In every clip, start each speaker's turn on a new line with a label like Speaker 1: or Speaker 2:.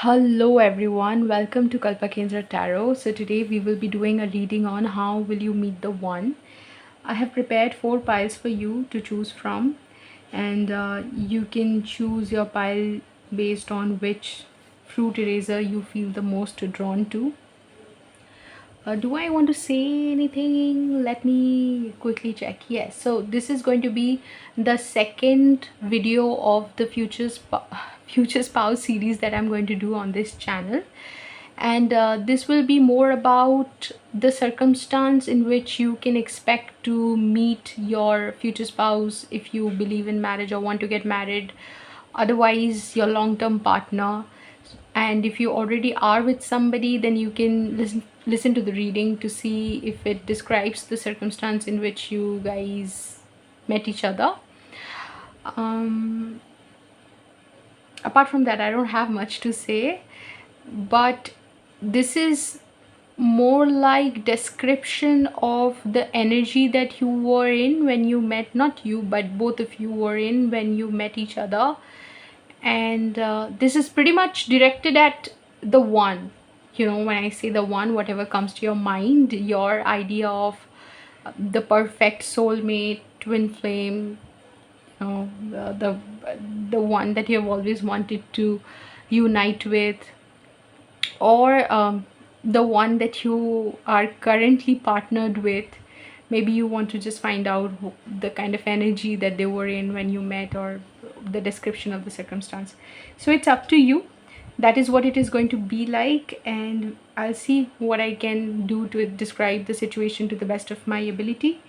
Speaker 1: Hello everyone, welcome to Kalpa Kendra Tarot. So today we will be doing a reading on how will you meet the one. I have prepared 4 piles for you to choose from, and you can choose your pile based on which fruit eraser you feel the most drawn to. Do I want to say anything? Let me quickly check. Yes, so this is going to be the second video of the Future Spouse series that I'm going to do on this channel. And this will be more about the circumstance in which you can expect to meet your future spouse if you believe in marriage or want to get married, otherwise your long-term partner. And if you already are with somebody, then you can listen to the reading to see if it describes the circumstance in which you guys met each other. Apart from that, I don't have much to say, but this is more like description of the energy that you were in when you met, not you but both of you were in when you met each other. And this is pretty much directed at the one. When I say the one, whatever comes to your mind, your idea of the perfect soulmate, twin flame, the one that you have always wanted to unite with, or the one that you are currently partnered with. Maybe you want to just find out the kind of energy that they were in when you met, or the description of the circumstance. So it's up to you. That is what it is going to be like, and I'll see what I can do to describe the situation to the best of my ability.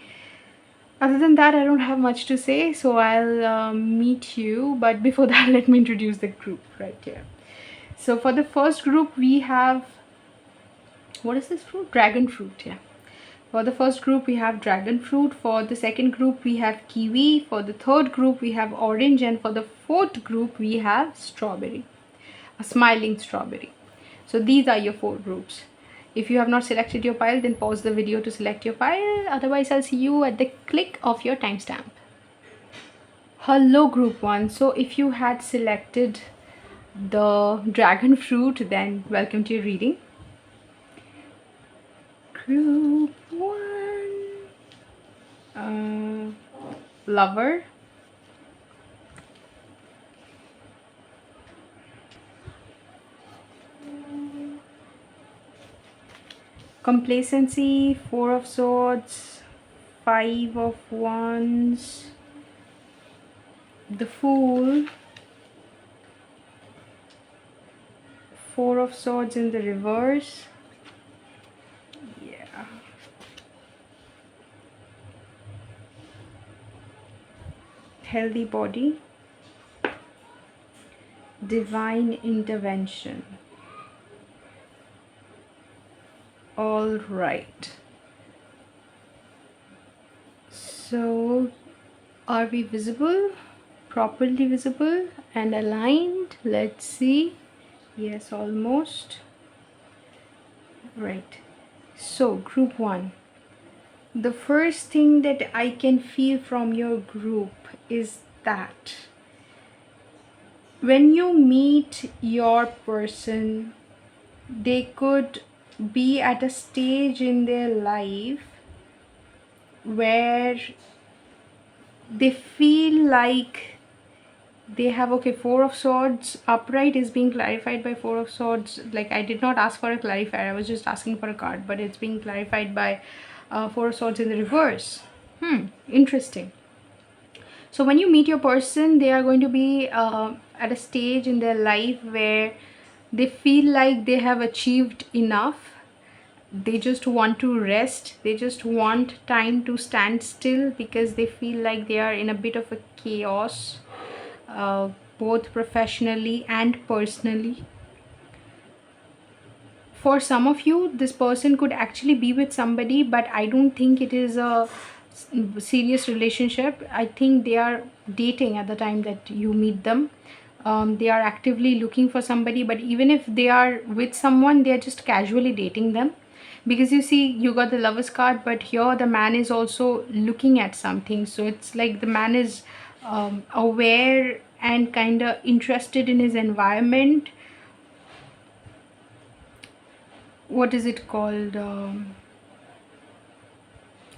Speaker 1: Other than that, I don't have much to say, so I'll meet you. But before that, let me introduce the group right here. So for the first group, we have, what is this fruit? Dragon fruit. Yeah. For the first group, we have dragon fruit. For the second group, we have kiwi. For the third group, we have orange. And for the fourth group, we have strawberry, a smiling strawberry. So these are your 4 groups. If you have not selected your pile, then pause the video to select your pile. Otherwise, I'll see you at the click of your timestamp. Hello group 1. So if you had selected the dragon fruit, then welcome to your reading. Group 1, lover, complacency, 4 of swords, 5 of wands, the fool, 4 of swords in the reverse. Yeah. Healthy body, divine intervention. All right. So are we visible, properly visible and aligned? Let's see. Yes, almost. Right. So group 1, the first thing that I can feel from your group is that when you meet your person, they could be at a stage in their life where they feel like they have, okay, 4 of swords upright is being clarified by 4 of swords. Like, I did not ask for a clarifier, I was just asking for a card, but it's being clarified by 4 of swords in the reverse. Interesting. So when you meet your person, they are going to be at a stage in their life where they feel like they have achieved enough. They just want to rest. They just want time to stand still because they feel like they are in a bit of a chaos, both professionally and personally. For some of you, this person could actually be with somebody, but I don't think it is a serious relationship. I think they are dating at the time that you meet them. They are actively looking for somebody, but even if they are with someone, they are just casually dating them. Because you see, you got the Lovers card, but here the man is also looking at something. So it's like the man is aware and kind of interested in his environment, what is it called,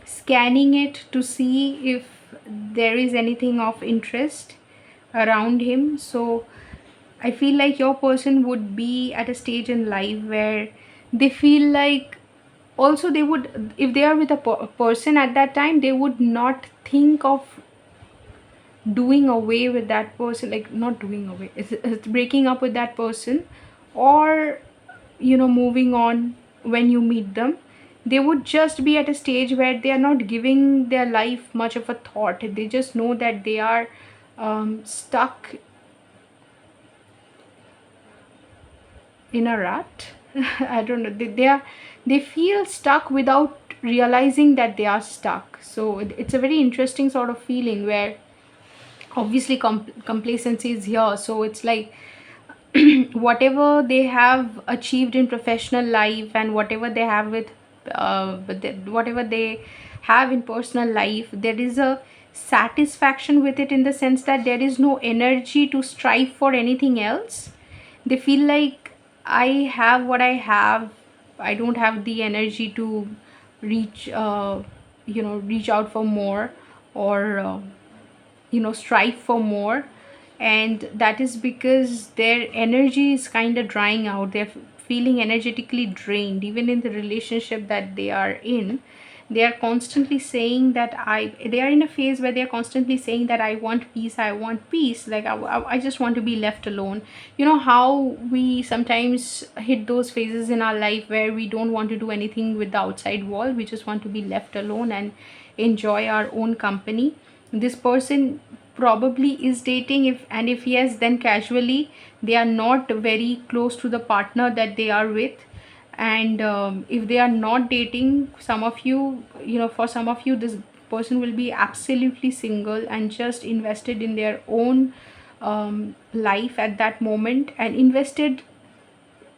Speaker 1: scanning it to see if there is anything of interest around him. So I feel like your person would be at a stage in life where they feel like, also they would, if they are with a person at that time, they would not think of doing away with that person, like not doing away, it's breaking up with that person, or moving on. When you meet them, they would just be at a stage where they are not giving their life much of a thought. They just know that they are stuck in a rut. I don't know, they feel stuck without realizing that they are stuck. So it's a very interesting sort of feeling where obviously complacency is here. So it's like whatever they have achieved in professional life and whatever they have whatever they have in personal life, there is a satisfaction with it, in the sense that there is no energy to strive for anything else. They feel like, I have what I have, I don't have the energy to reach reach out for more, or strive for more. And that is because their energy is kind of drying out. They're feeling energetically drained. Even in the relationship that they are in, they are constantly saying that they are in a phase where they are constantly saying that I want peace, I want peace, like I just want to be left alone. You know how we sometimes hit those phases in our life where we don't want to do anything with the outside world, we just want to be left alone and enjoy our own company. This person probably is dating, if yes, then casually. They are not very close to the partner that they are with. And if they are not dating, some of you, for some of you, this person will be absolutely single and just invested in their own life at that moment, and invested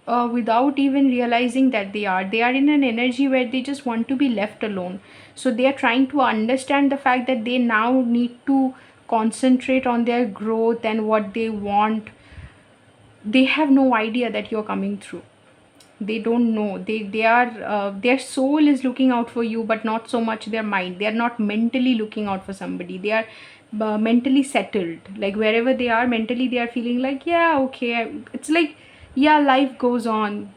Speaker 1: without even realizing that they are in an energy where they just want to be left alone. So they are trying to understand the fact that they now need to concentrate on their growth and what they want. They have no idea that you're coming through. They don't know. They are their soul is looking out for you, but not so much their mind. They are not mentally looking out for somebody. They are mentally settled. Like wherever they are mentally, they are feeling like, yeah, okay, it's like, yeah, life goes on.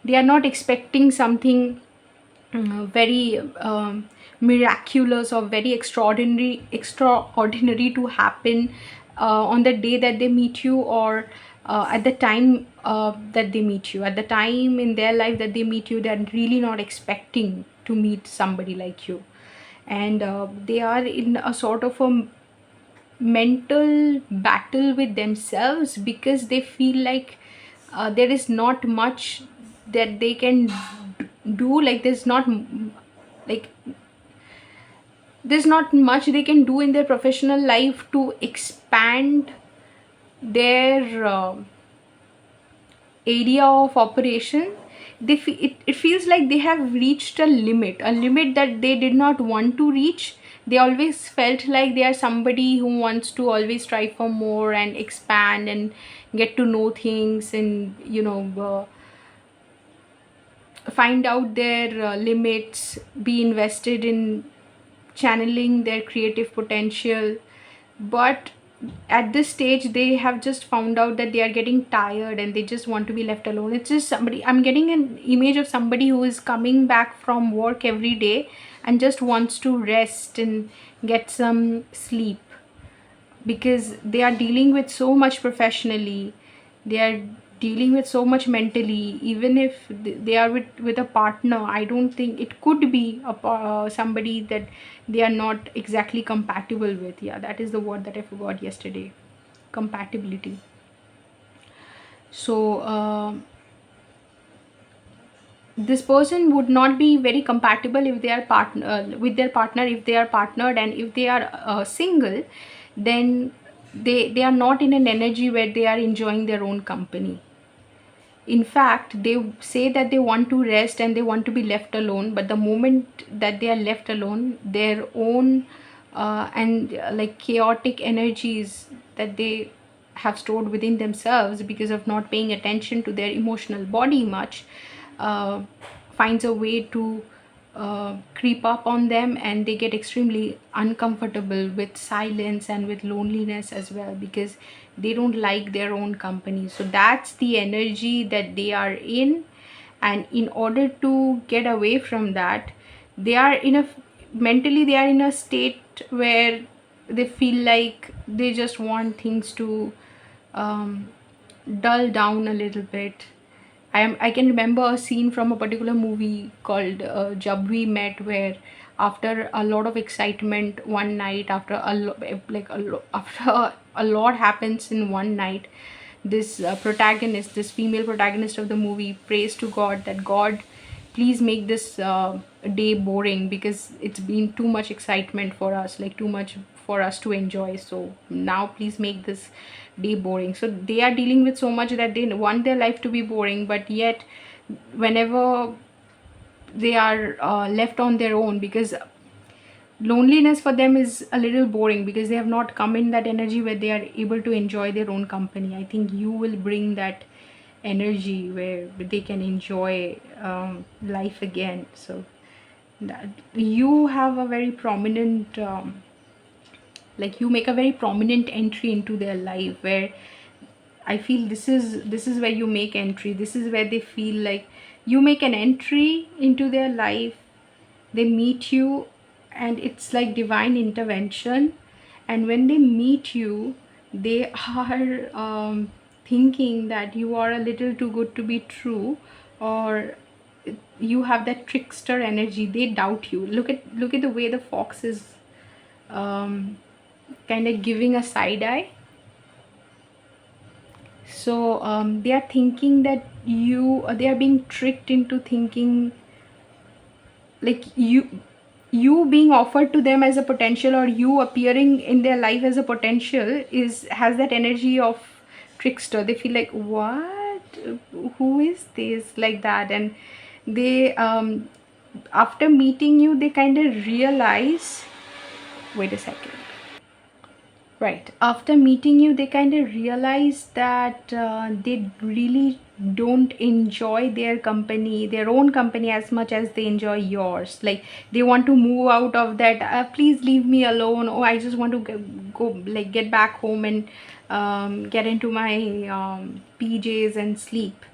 Speaker 1: They are not expecting something very miraculous or very extraordinary to happen on the day that they meet you, or at the time that they meet you, at the time in their life that they meet you. They're really not expecting to meet somebody like you. And they are in a sort of a mental battle with themselves, because they feel like there is not much that they can do. Like like there's not much they can do in their professional life to expand their area of operation. It feels like they have reached a limit that they did not want to reach. They always felt like they are somebody who wants to always strive for more and expand and get to know things, and find out their limits, be invested in channeling their creative potential. But at this stage they have just found out that they are getting tired and they just want to be left alone. It's just somebody, I'm getting an image of somebody who is coming back from work every day and just wants to rest and get some sleep, because they are dealing with so much professionally, they are dealing with so much mentally. Even if they are with a partner, I don't think it could be somebody that they are not exactly compatible with. Yeah, that is the word that I forgot yesterday, compatibility. So this person would not be very compatible if they are partner with their partner, if they are partnered. And if they are single, then they are not in an energy where they are enjoying their own company. In fact, they say that they want to rest and they want to be left alone, but the moment that they are left alone, their own and like chaotic energies that they have stored within themselves because of not paying attention to their emotional body much, uh, finds a way to creep up on them, and they get extremely uncomfortable with silence and with loneliness as well, because they don't like their own company. So that's the energy that they are in, and in order to get away from that, they are in a mentally they are in a state where they feel like they just want things to um, dull down a little bit. I can remember a scene from a particular movie called Jab We Met, where after a lot of excitement one night, after after a lot happens in one night, this protagonist, this female protagonist of the movie, prays to God that God, please make this day boring, because it's been too much excitement for us, like too much for us to enjoy. So now please make this day boring. So they are dealing with so much that they want their life to be boring, but yet whenever they are left on their own, because loneliness for them is a little boring, because they have not come in that energy where they are able to enjoy their own company. I think you will bring that energy where they can enjoy life again. So that you have a very prominent like you make a very prominent entry into their life, where I feel this is where you make entry. This is where they feel like you make an entry into their life. They meet you, and it's like divine intervention. And when they meet you, they are thinking that you are a little too good to be true, or you have that trickster energy. They doubt you. Look at the way the fox is um, kind of giving a side eye. So they are thinking that they are being tricked into thinking like you being offered to them as a potential, or you appearing in their life as a potential, is has that energy of trickster. They feel like, what, who is this, like that. And they after meeting you, they kind of realize, wait a second. Right. After meeting you, they kind of realize that they really don't enjoy their own company, as much as they enjoy yours. Like they want to move out of that. Please leave me alone. Oh, I just want to like get back home and get into my PJs and sleep.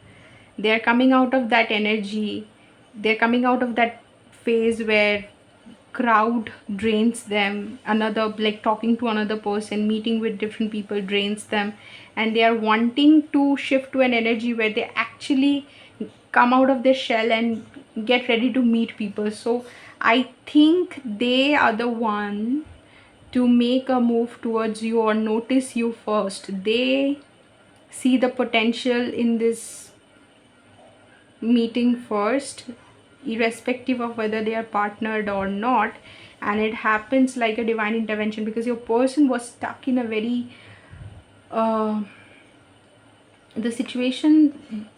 Speaker 1: They're coming out of that energy. They're coming out of that phase where crowd drains them, another, like talking to another person, meeting with different people drains them, and they are wanting to shift to an energy where they actually come out of their shell and get ready to meet people. So I think they are the one to make a move towards you or notice you first. They see the potential in this meeting first, irrespective of whether they are partnered or not. And it happens like a divine intervention, because your person was stuck in a very the situation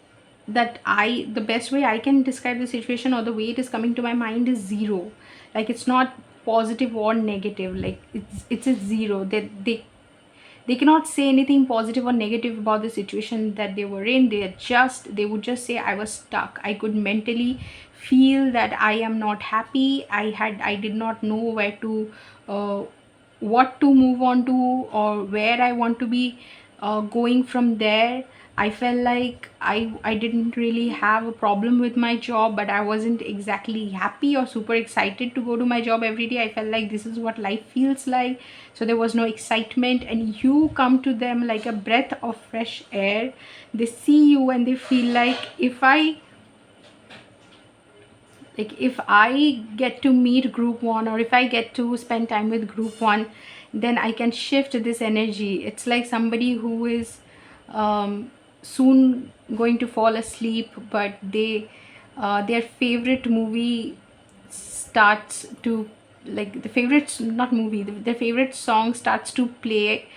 Speaker 1: that the best way I can describe the situation, or the way it is coming to my mind, is zero. Like it's not positive or negative, like it's a zero. That they cannot say anything positive or negative about the situation that they were in. They would just say, I was stuck. I could mentally feel that I am not happy. I did not know where to what to move on to, or where I want to be going from there. I felt like I didn't really have a problem with my job, but I wasn't exactly happy or super excited to go to my job every day. I felt like this is what life feels like. So there was no excitement, and you come to them like a breath of fresh air. They see you and they feel like, if I get to meet group one, or if I get to spend time with group one, then I can shift this energy. It's like somebody who is soon going to fall asleep, but their favorite movie starts to, like the favorite, not movie, their favorite song starts to play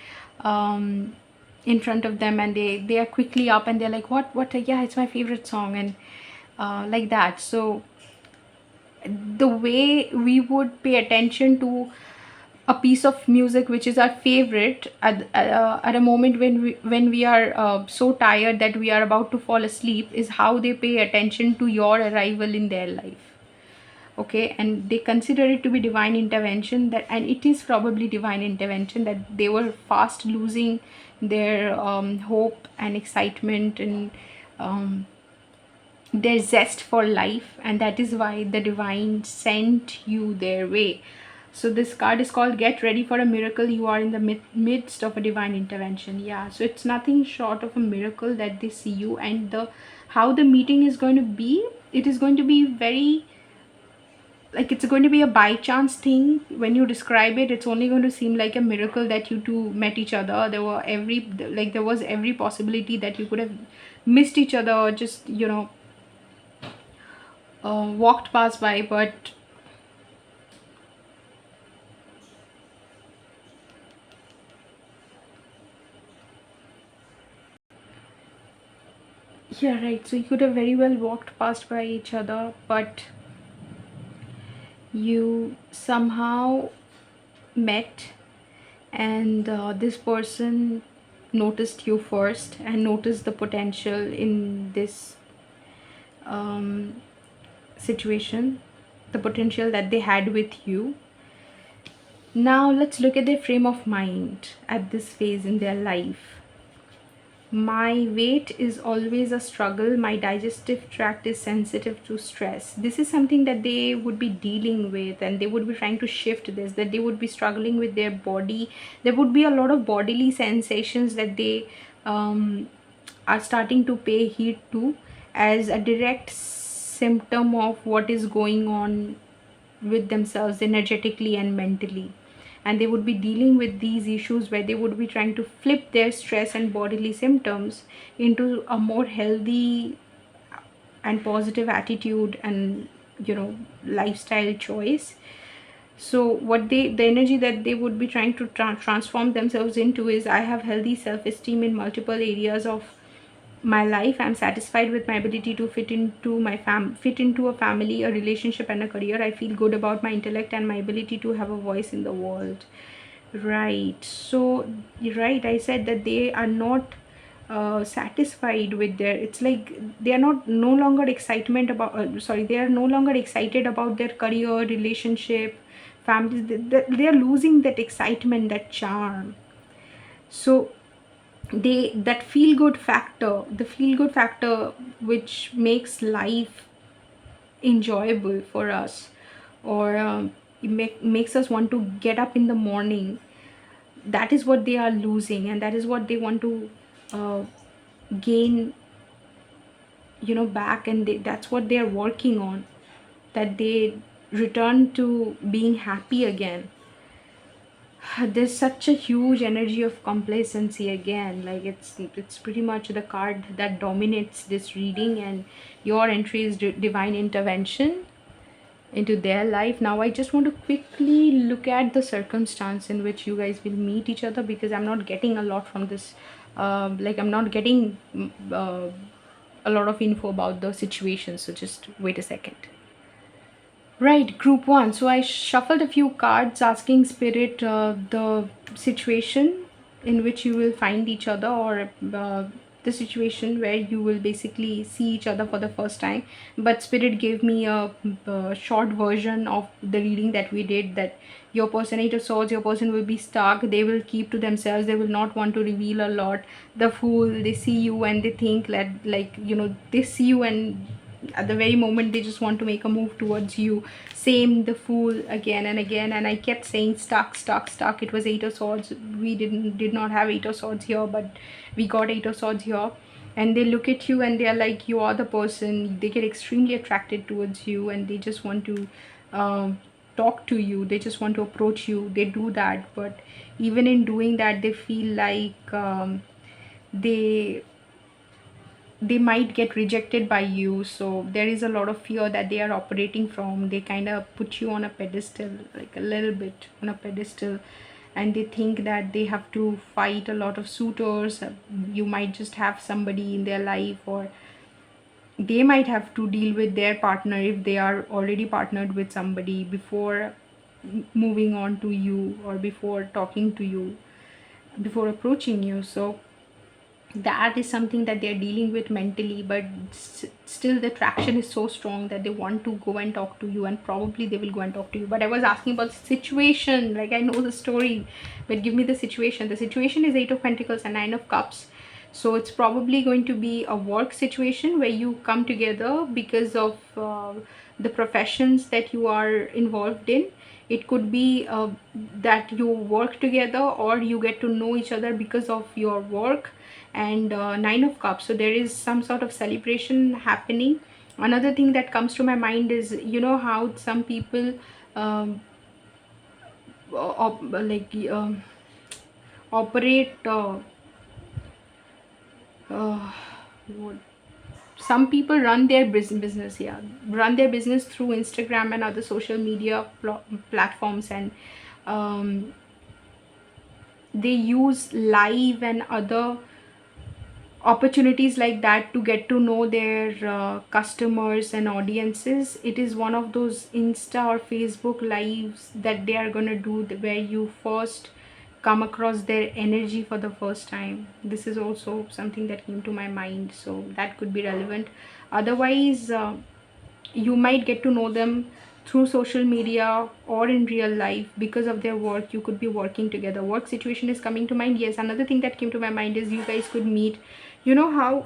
Speaker 1: in front of them, and they are quickly up and they're like, what, yeah, it's my favorite song, and like that. So the way we would pay attention to a piece of music which is our favorite at a moment when we are so tired that we are about to fall asleep, is how they pay attention to your arrival in their life. Okay, and they consider it to be divine intervention, that, and it is probably divine intervention, that they were fast losing their hope and excitement and um, their zest for life, and that is why the divine sent you their way. So this card is called Get Ready for a Miracle. You are in the midst of a divine intervention. Yeah, so it's nothing short of a miracle that they see you. And the how the meeting is going to be, it is going to be very, like, it's going to be a by chance thing. When you describe it, it's only going to seem like a miracle that you two met each other. There was every possibility that you could have missed each other, or just, walked past by. But yeah, right, so you could have very well walked past by each other, but you somehow met, and this person noticed you first and noticed the potential in this um, situation, the potential that they had with you. Now let's look at their frame of mind at this phase in their life. My weight is always a struggle. My digestive tract is sensitive to stress. This is something that they would be dealing with, and they would be trying to shift this, that they would be struggling with their body. There would be a lot of bodily sensations that they are starting to pay heed to as a direct symptom of what is going on with themselves energetically and mentally. And they would be dealing with these issues where they would be trying to flip their stress and bodily symptoms into a more healthy and positive attitude and, lifestyle choice. So what the energy that they would be trying to transform themselves into is, I have healthy self-esteem in multiple areas of my life. I'm satisfied with my ability to fit into a family, a relationship, and a career. I feel good about my intellect and my ability to have a voice in the world. Right, so right, I said that they are not satisfied with their, it's like they are not no longer excitement about sorry, they are no longer excited about their career, relationship, families. They are losing that excitement, that charm. So they, that feel good factor, the feel good factor which makes life enjoyable for us, or makes us want to get up in the morning, that is what they are losing, and that is what they want to uh, gain, back. And that's what they are working on, that they return to being happy again. There's such a huge energy of complacency again, like it's pretty much the card that dominates this reading, and your entry is divine intervention into their life. Now I just want to quickly look at the circumstance in which you guys will meet each other, because I'm not getting a lot from this, I'm not getting a lot of info about the situation, so just wait a second. Right, group one. So I shuffled a few cards asking spirit the situation in which you will find each other, or the situation where you will basically see each other for the first time. But spirit gave me a short version of the reading that we did, that your person, Eight of Swords, your person will be stuck. They will keep to themselves. They will not want to reveal a lot. The Fool, they see you and they think that, they see you, and at the very moment they just want to make a move towards you. Same, the Fool, again and again, and I kept saying stuck, stuck, stuck. It was Eight of Swords. We did not have Eight of Swords here, but we got Eight of Swords here. And they look at you and they are like, you are the person. They get extremely attracted towards you, and they just want to talk to you. They just want to approach you. They do that, but even in doing that, they feel like they they might get rejected by you. So there is a lot of fear that they are operating from. They kind of put you on a pedestal, like a little bit on a pedestal, and they think that they have to fight a lot of suitors. You might just have somebody in their life, or they might have to deal with their partner if they are already partnered with somebody before moving on to you or before talking to you, before approaching you. So that is something that they're dealing with mentally, but still the attraction is so strong that they want to go and talk to you, and probably they will go and talk to you. But I was asking about situation, like I know the story, but give me the situation. The situation is 8 of Pentacles and 9 of Cups. So it's probably going to be a work situation where you come together because of the professions that you are involved in. It could be that you work together or you get to know each other because of your work. And 9 of Cups, so there is some sort of celebration happening. Another thing that comes to my mind is, you know how some people um, like operate uh, what some people run their business, yeah, run their business through Instagram and other social media platforms, and um, they use live and other opportunities like that to get to know their customers and audiences. It is one of those Insta or Facebook lives that they are gonna do, where you first come across their energy for the first time. This is also something that came to my mind, so that could be relevant. Otherwise, you might get to know them through social media or in real life because of their work. You could be working together. Work situation is coming to mind. Yes, another thing that came to my mind is you guys could meet. You know how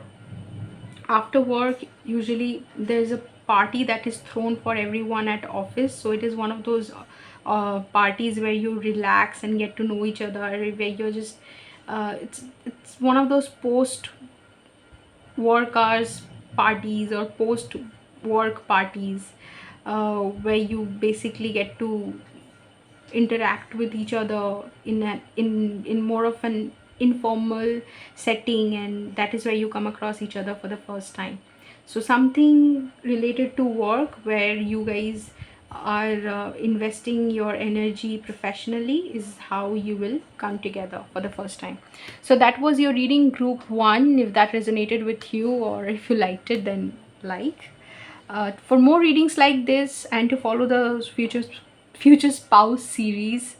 Speaker 1: after work usually there's a party that is thrown for everyone at office, so it is one of those parties where you relax and get to know each other, where you're just it's one of those post work hours parties or post work parties, where you basically get to interact with each other in more of an informal setting, and that is where you come across each other for the first time. So something related to work where you guys are investing your energy professionally is how you will come together for the first time. So that was your reading, group 1. If that resonated with you or if you liked it, then like. For more readings like this and to follow the future spouse series,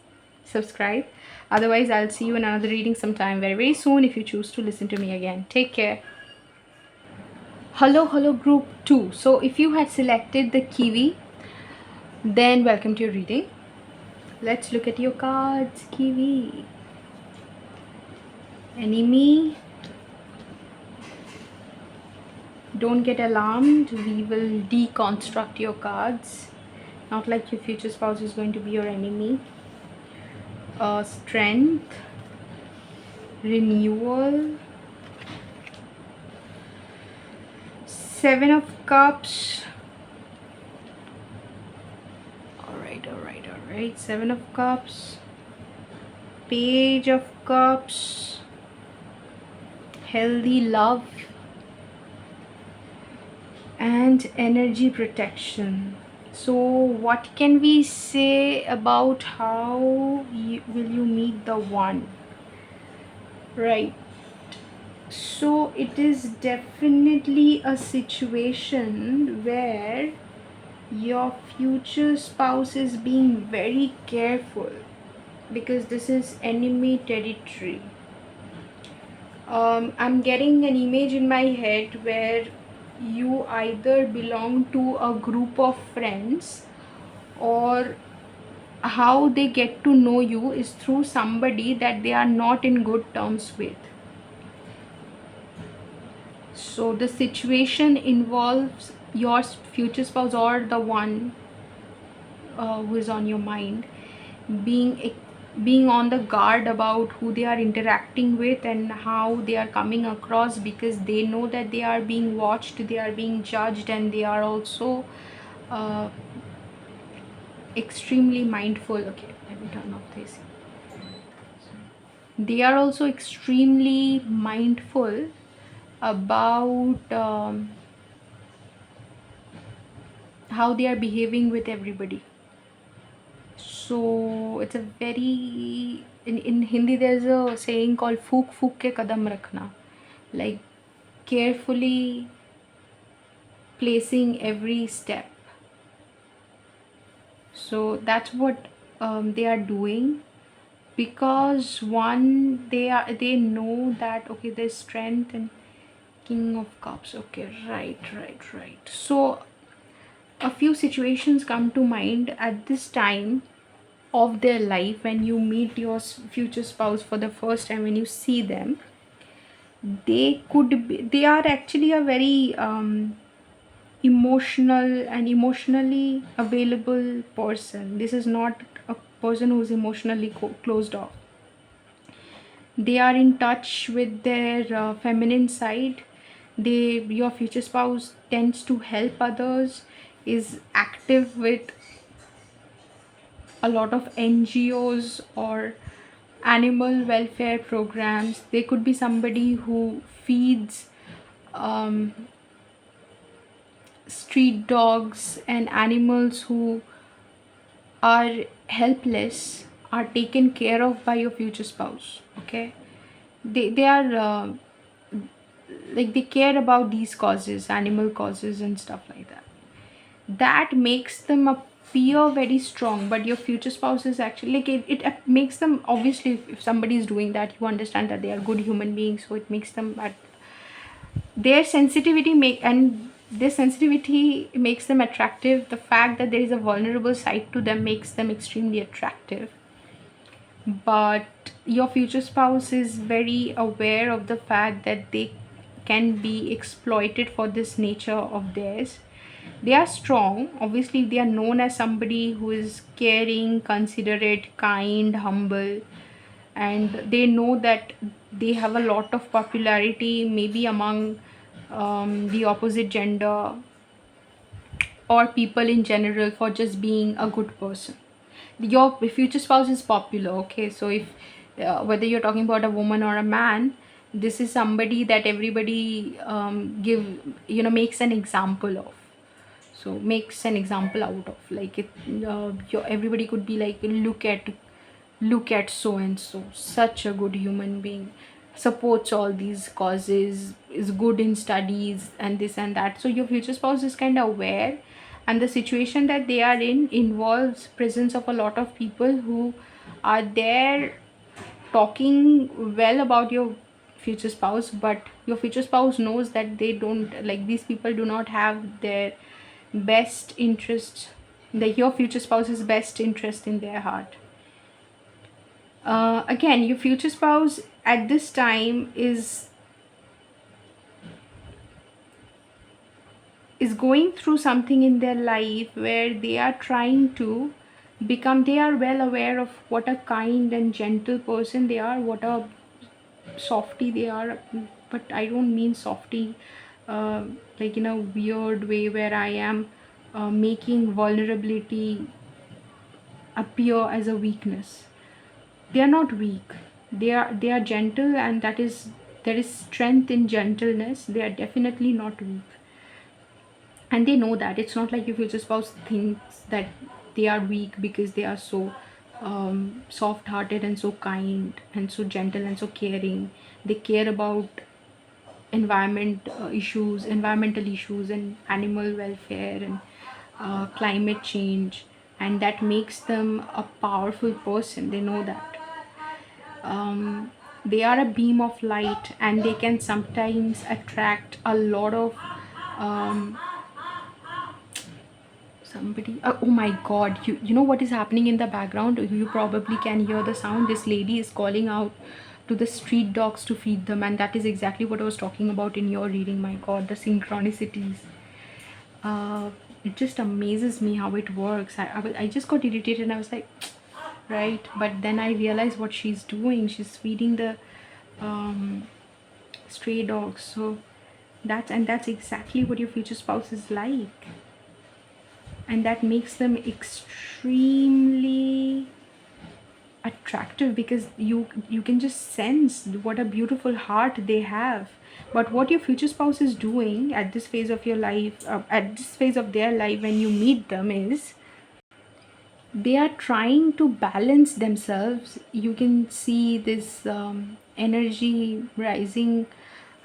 Speaker 1: subscribe. Otherwise, I'll see you in another reading sometime very, very soon if you choose to listen to me again. Take care. Hello, group 2. So if you had selected the Kiwi, then welcome to your reading. Let's look at your cards, Kiwi. Enemy. Don't get alarmed. We will deconstruct your cards. Not like your future spouse is going to be your enemy. Strength. Renewal. 7 of Cups. Alright. 7 of Cups. Page of Cups. Healthy love. And energy protection. So what can we say about how will you meet the one? Right. So it is definitely a situation where your future spouse is being very careful, because this is enemy territory. I'm getting an image in my head where you either belong to a group of friends, or how they get to know you is through somebody that they are not in good terms with. So the situation involves your future spouse or the one who is on your mind being on the guard about who they are interacting with and how they are coming across, because they know that they are being watched, they are being judged, and they are also uh, extremely mindful. Okay, let me turn off this. They are also extremely mindful about how they are behaving with everybody. So it's a very in Hindi there's a saying called "फूक फूक के कदम रखना," like carefully placing every step. So that's what they are doing, because one, they know that okay, there's strength. And King of Cups, okay, right. So a few situations come to mind at this time of their life when you meet your future spouse for the first time. When you see them, they are actually a very emotional and emotionally available person. This is not a person who is emotionally closed off. They are in touch with their feminine side. Your future spouse tends to help others, is active with a lot of NGOs or animal welfare programs. They could be somebody who feeds um, street dogs and animals who are helpless, are taken care of by your future spouse. Okay, they are like, they care about these causes, animal causes and stuff like that. That makes them appear very strong, but your future spouse is actually like, it makes them, obviously, if somebody is doing that, you understand that they are good human beings, so it makes them at their sensitivity makes them attractive. The fact that there is a vulnerable side to them makes them extremely attractive. But your future spouse is very aware of the fact that they can be exploited for this nature of theirs. They are strong, obviously. They are known as somebody who is caring, considerate, kind, humble, and they know that they have a lot of popularity, maybe among the opposite gender or people in general, for just being a good person. Your future spouse is popular, okay? So if whether you're talking about a woman or a man, this is somebody that everybody makes an example of. So makes an example out of, like, everybody could be like, look at so and so, such a good human being, supports all these causes, is good in studies and this and that. So your future spouse is kind of aware, and the situation that they are in involves presence of a lot of people who are there talking well about your future spouse. But your future spouse knows that they don't, like, these people do not have their best interest, like your future spouse's best interest in their heart. Again, your future spouse at this time is going through something in their life where they are trying to become, they are well aware of what a kind and gentle person they are, what a softy they are. But I don't mean softy like in a weird way where I am making vulnerability appear as a weakness. They are not weak. They are gentle, and there is strength in gentleness. They are definitely not weak, and they know that. It's not like your future spouse thinks that they are weak because they are so soft hearted and so kind and so gentle and so caring. They care about environmental issues and animal welfare and climate change, and that makes them a powerful person. They know that. They are a beam of light, and they can sometimes attract a lot of um, somebody. Oh my god, you know what is happening in the background? You probably can hear the sound. This lady is calling out to the street dogs to feed them, and that is exactly what I was talking about in your reading. My god, the synchronicities. It just amazes me how it works. I just got irritated, and I was like, right. But then I realized what she's doing. She's feeding the stray dogs. So that's exactly what your future spouse is like, and that makes them extremely attractive, because you can just sense what a beautiful heart they have. But what your future spouse is doing at this phase of your life, at this phase of their life, when you meet them, is they are trying to balance themselves. You can see this energy rising.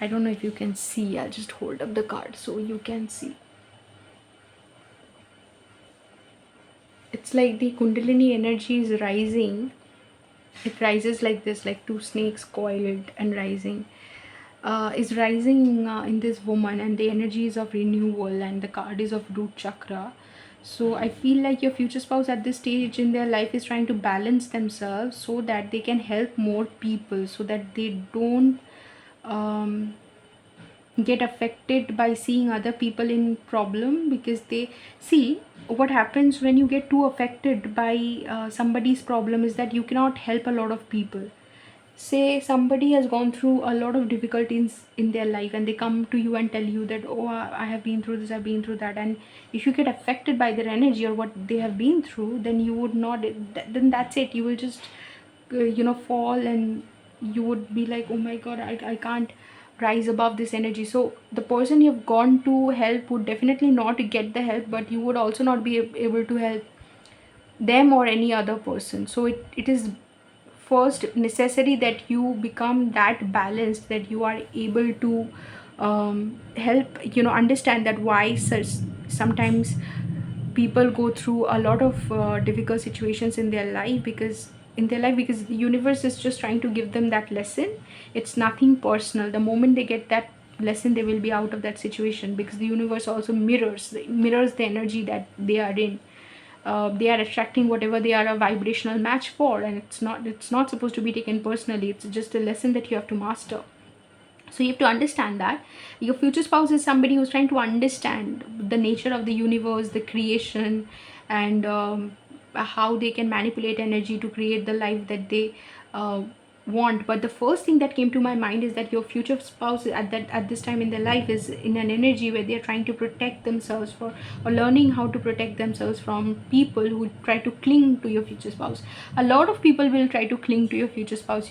Speaker 1: I don't know if you can see. I'll just hold up the card so you can see. it's like the Kundalini energy is rising. It rises like this, like two snakes coiled and rising. Is rising in this woman, and the energy is of renewal, and the card is of root chakra. So I feel like your future spouse at this stage in their life is trying to balance themselves so that they can help more people, so that they don't um, get affected by seeing other people in problem. Because they see what happens when you get too affected by somebody's problem is that you cannot help a lot of people. Say somebody has gone through a lot of difficulties in their life, and they come to you and tell you that, oh, I have been through this, I've been through that. And if you get affected by their energy or what they have been through, then you would not, then that's it, you will just fall, and you would be like, oh my god, I can't rise above this energy. So the person you've gone to help would definitely not get the help, but you would also not be able to help them or any other person. So it is first necessary that you become that balanced, that you are able to help, understand that why sometimes people go through a lot of difficult situations in their life, because the universe is just trying to give them that lesson. It's nothing personal. The moment they get that lesson, they will be out of that situation, because the universe also mirrors the energy that they are in. They are attracting whatever they are a vibrational match for, and it's not supposed to be taken personally. It's just a lesson that you have to master. So you have to understand that your future spouse is somebody who's trying to understand the nature of the universe, the creation, and how they can manipulate energy to create the life that they want. But the first thing that came to my mind is that your future spouse at this time in their life is in an energy where they're trying to protect themselves for, or learning how to protect themselves from people who try to cling to your future spouse. A lot of people will try to cling to your future spouse,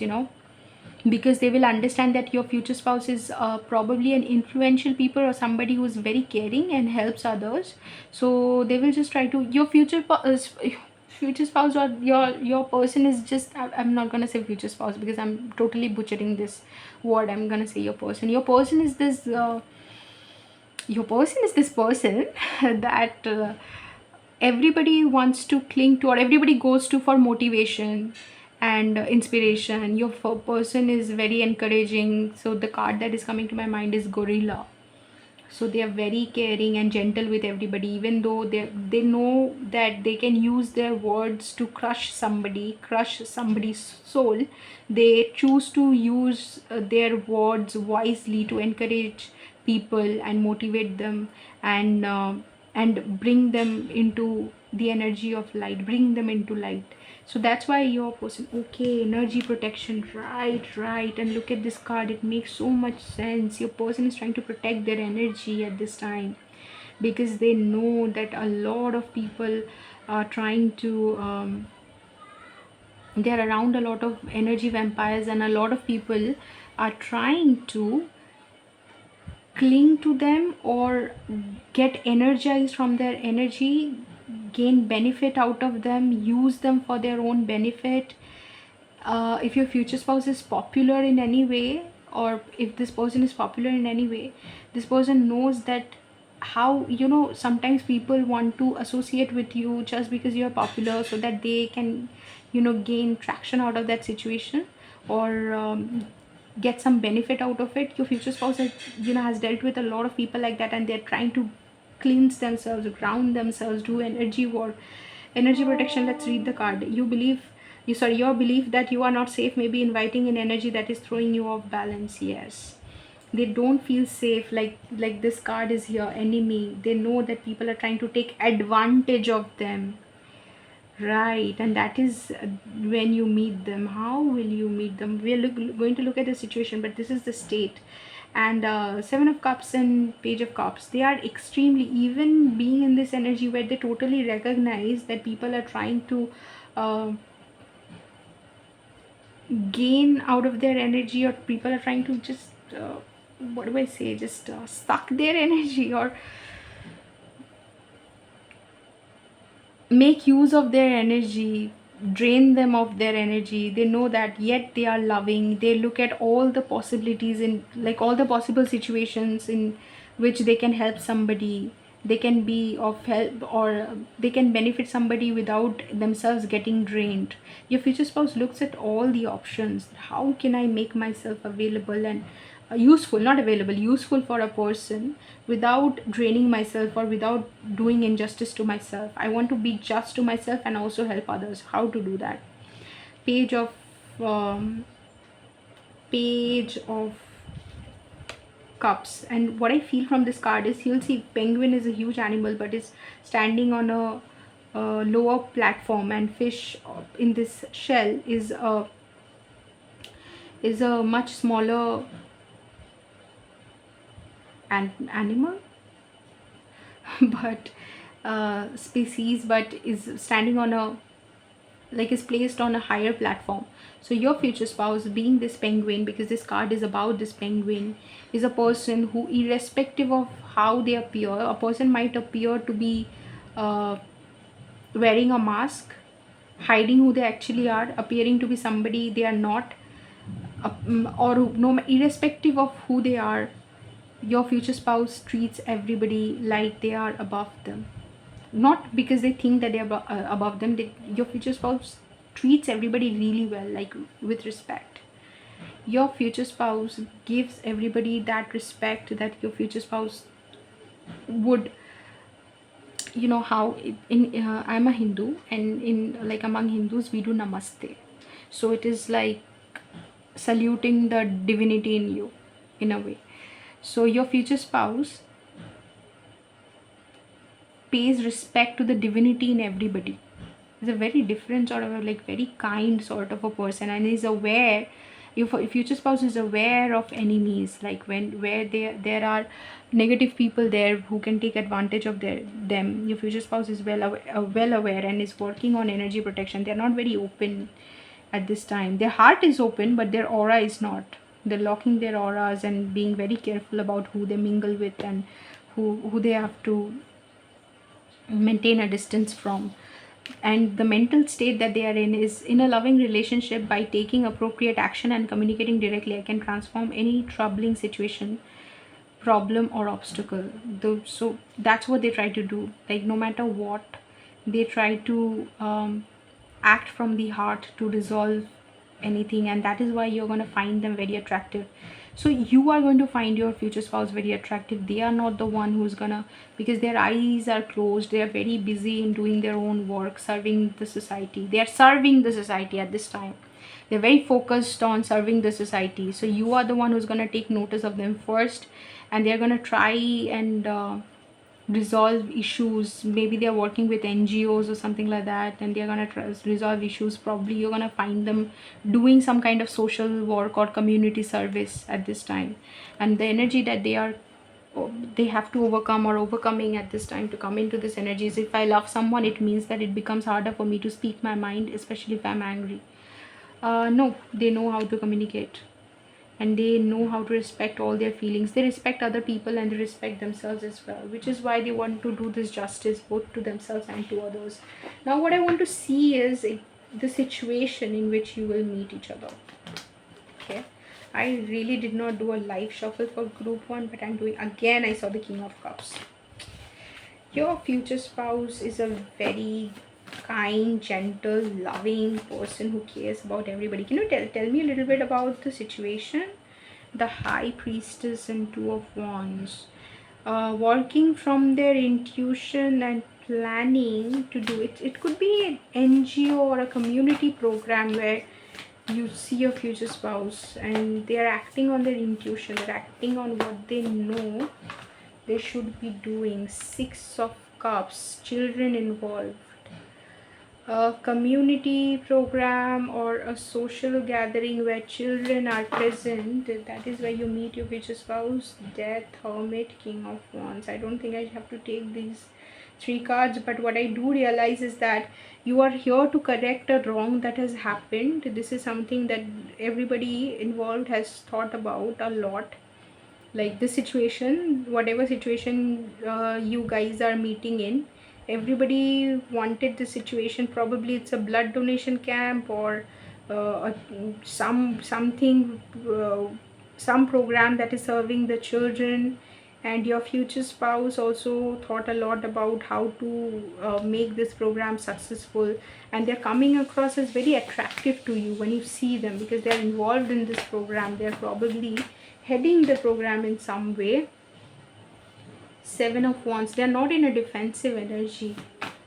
Speaker 1: because they will understand that your future spouse is probably an influential people, or somebody who is very caring and helps others. So they will just try to, your future spouse, or your person is just, I'm not gonna say future spouse because I'm totally butchering this word. I'm gonna say your person. Your person is this person that everybody wants to cling to, or everybody goes to for motivation and inspiration. Your person is very encouraging. So the card that is coming to my mind is gorilla. So they are very caring and gentle with everybody, even though they know that they can use their words to crush somebody's soul. They choose to use their words wisely to encourage people and motivate them, and bring them into the energy of light, bring them into light. So that's why your person, okay, energy protection, right. And look at this card, it makes so much sense. Your person is trying to protect their energy at this time, because they know that a lot of people are trying to they're around a lot of energy vampires, and a lot of people are trying to cling to them or get energized from their energy, gain benefit out of them, use them for their own benefit. If your future spouse is popular in any way, or if this person is popular in any way, this person knows that how, sometimes people want to associate with you just because you're popular, so that they can, gain traction out of that situation, or get some benefit out of it. Your future spouse has dealt with a lot of people like that, and they're trying to cleanse themselves, ground themselves, do energy work, energy protection. Let's read the card. Your belief that you are not safe may be inviting an energy that is throwing you off balance. Yes, they don't feel safe, like this card is here, enemy. They know that people are trying to take advantage of them. Right, and that is when you meet them. How will you meet them? We are going to look at the situation, but this is the state. And Seven of Cups and Page of Cups, they are extremely, even being in this energy where they totally recognize that people are trying to gain out of their energy, or people are trying to just what do I say, just suck their energy, or make use of their energy, drain them of their energy. They know that, yet they are loving. They look at all the possibilities, in like all the possible situations in which they can help somebody. they can be of help, or they can benefit somebody without themselves getting drained. Your future spouse looks at all the options. How can I make myself available and useful, not available, useful for a person without draining myself or without doing injustice to myself. I want to be just to myself and also help others. How to do that? Page of um, page of cups. And what I feel from this card is, you'll see penguin is a huge animal but is standing on a lower platform, and fish in this shell is a much smaller animal but species, but is standing on a, like, is placed on a higher platform. So your future spouse, being this penguin, because this card is about this penguin, is a person who, irrespective of how they appear, a person might appear to be uh, wearing a mask, hiding who they actually are, appearing to be somebody they are not, or no, irrespective of who they are, your future spouse treats everybody like they are above them. Not because they think that they are above them. Your future spouse treats everybody really well, like with respect. Your future spouse gives everybody that respect that your future spouse would, how in I'm a Hindu, and in, like, among Hindus we do namaste. So it is like saluting the divinity in you, in a way. So your future spouse pays respect to the divinity in everybody. He's a very different sort of like very kind sort of a person, and he's aware. Your future spouse is aware of enemies, like when where there are negative people there who can take advantage of them. Your future spouse is well aware and is working on energy protection. They're not very open at this time. Their heart is open, but their aura is not. They're locking their auras and being very careful about who they mingle with and who they have to maintain a distance from. And the mental state that they are in is, in a loving relationship, by taking appropriate action and communicating directly, I can transform any troubling situation, problem, or obstacle. So that's what they try to do. Like, no matter what, they try to act from the heart to resolve anything, and that is why you're going to find them very attractive. So you are going to find your future spouse very attractive. They are not the one who's gonna, because their eyes are closed, they are very busy in doing their own work, serving the society. They are serving the society at this time. They're very focused on serving the society. So you are the one who's going to take notice of them first, and they're going to try and resolve issues. Maybe they're working with NGOs or something like that, and they're going to resolve issues. Probably you're going to find them doing some kind of social work or community service at this time. And the energy that they have to overcome or overcoming at this time to come into this energy is, if I love someone, it means that it becomes harder for me to speak my mind, especially if I'm angry. No, they know how to communicate, and they know how to respect all their feelings. They respect other people and they respect themselves as well, which is why they want to do this justice both to themselves and to others. Now what I want to see is the situation in which you will meet each other. Okay, I really did not do a live shuffle for group 1, but I'm doing again. I saw the King of Cups. Your future spouse is a very kind, gentle, loving person who cares about everybody. Can you tell me a little bit about the situation? The High Priestess and Two of Wands. Working from their intuition and planning to do it. It could be an NGO or a community program where you see your future spouse and they are acting on their intuition. They're acting on what they know they should be doing. Six of Cups. Children involved. A community program or a social gathering where children are present, that is where you meet your future spouse. Death, Hermit, King of Wands. I don't think I have to take these 3 cards, but what I do realize is that you are here to correct a wrong that has happened. This is something that everybody involved has thought about a lot. Like this situation, whatever situation you guys are meeting in, everybody wanted the situation. Probably it's a blood donation camp or something, some program that is serving the children. And your future spouse also thought a lot about how to make this program successful, and they're coming across as very attractive to you when you see them, because they're involved in this program. They're probably heading the program in some way. Seven of Wands, they're not in a defensive energy.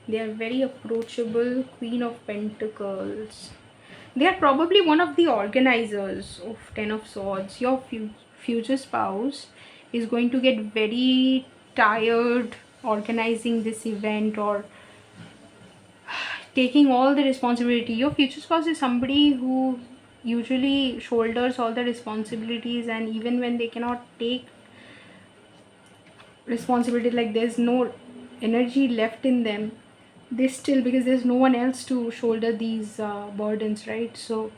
Speaker 1: They are very approachable. Queen of Pentacles, they are probably one of the organizers of Ten of Swords. Your future spouse is going to get very tired organizing this event or taking all the responsibility. Your future spouse is somebody who usually shoulders all the responsibilities, and even when they cannot take responsibility, like there's no energy left in them, they still, because there's no one else to shoulder these burdens, right? So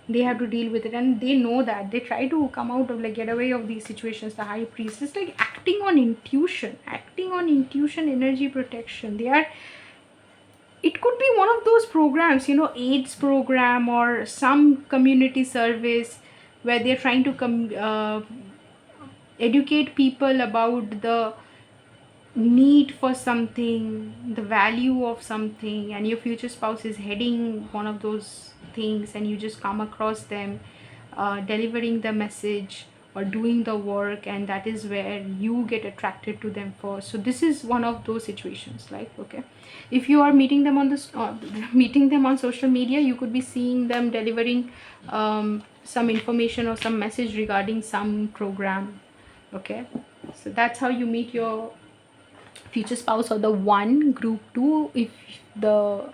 Speaker 1: they have to deal with it, and they know that. They try to come out of, like, get away of these situations. The High Priest is like acting on intuition, energy protection. They are, it could be one of those programs, AIDS program or some community service where they're trying to educate people about the need for something, the value of something, and your future spouse is heading one of those things, and you just come across them delivering the message or doing the work, and that is where you get attracted to them first. So this is one of those situations, like, okay, if you are meeting them on this meeting them on social media, you could be seeing them delivering some information or some message regarding some program. Okay, so that's how you meet your future spouse, or the one. Group 2, if the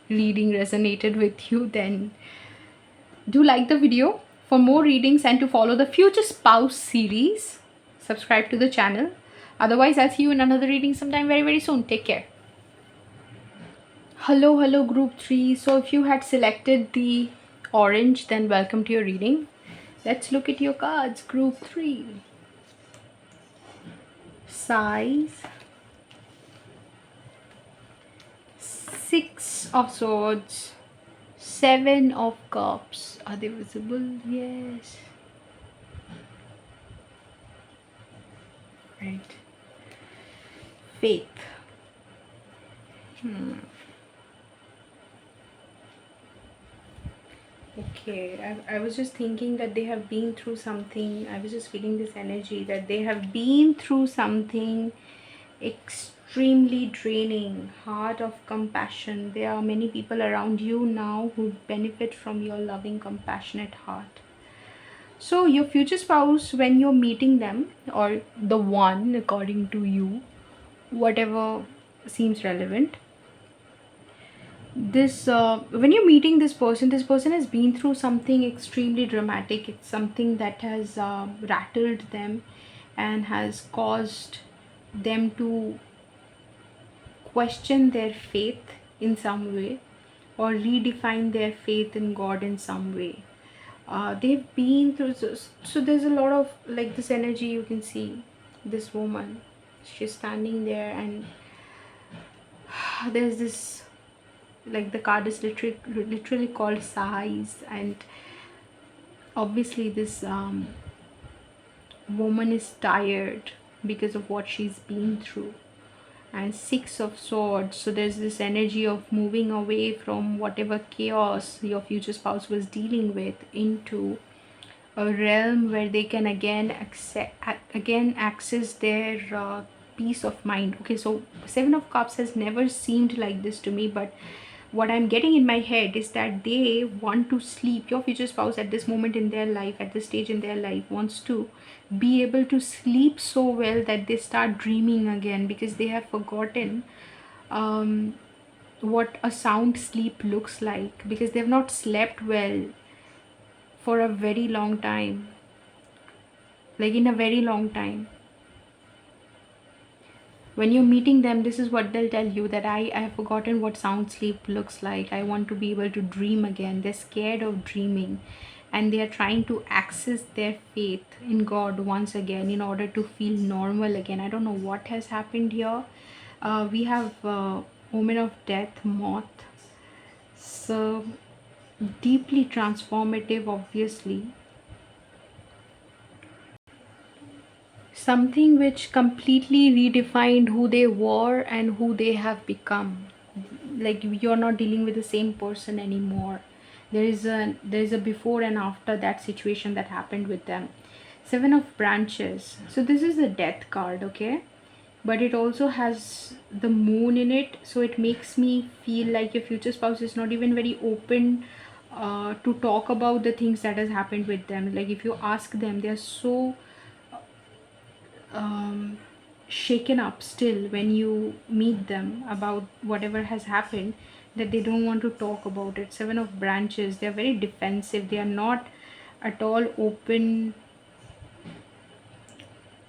Speaker 1: reading resonated with you, then do like the video. For more readings and to follow the future spouse series, subscribe to the channel. Otherwise, I'll see you in another reading sometime very, very soon. Take care. Hello group 3. So if you had selected the orange, then welcome to your reading. Let's look at your cards, group 3. Size, 6 of Swords, 7 of Cups. Are they visible? Yes. Right. Faith. Okay, I was just thinking that they have been through something. I was just feeling this energy that they have been through something extremely draining. Heart of compassion. There are many people around you now who benefit from your loving, compassionate heart. So your future spouse, when you're meeting them, or the one according to you, whatever seems relevant, this when you're meeting this person has been through something extremely dramatic. It's something that has rattled them and has caused them to question their faith in some way, or redefine their faith in God in some way. They've been through, so there's a lot of, like, this energy. You can see this woman, she's standing there, and there's this, like, the card is literally called size, and obviously this woman is tired because of what she's been through. And 6 of Swords, so there's this energy of moving away from whatever chaos your future spouse was dealing with into a realm where they can again access their peace of mind. Okay, so 7 of Cups has never seemed like this to me, but what I'm getting in my head is that they want to sleep. Your future spouse at this moment in their life, at this stage in their life, wants to be able to sleep so well that they start dreaming again, because they have forgotten what a sound sleep looks like, because they've not slept well for a very long time, like in a very long time. When you're meeting them, this is what they'll tell you, that I have forgotten what sound sleep looks like. I want to be able to dream again. They're scared of dreaming, and they are trying to access their faith in God once again in order to feel normal again. I don't know what has happened here. We have Woman of Death, Moth. So deeply transformative, obviously. something which completely redefined who they were and who they have become. Like, you're not dealing with the same person anymore. There is a before and after that situation that happened with them. Seven of branches. So this is the death card, okay? But it also has the moon in it, so it makes me feel like your future spouse is not even very open to talk about the things that has happened with them. Like, if you ask them, they are so um, shaken up still when you meet them about whatever has happened, that they don't want to talk about it. Seven of branches, they are very defensive, they are not at all open.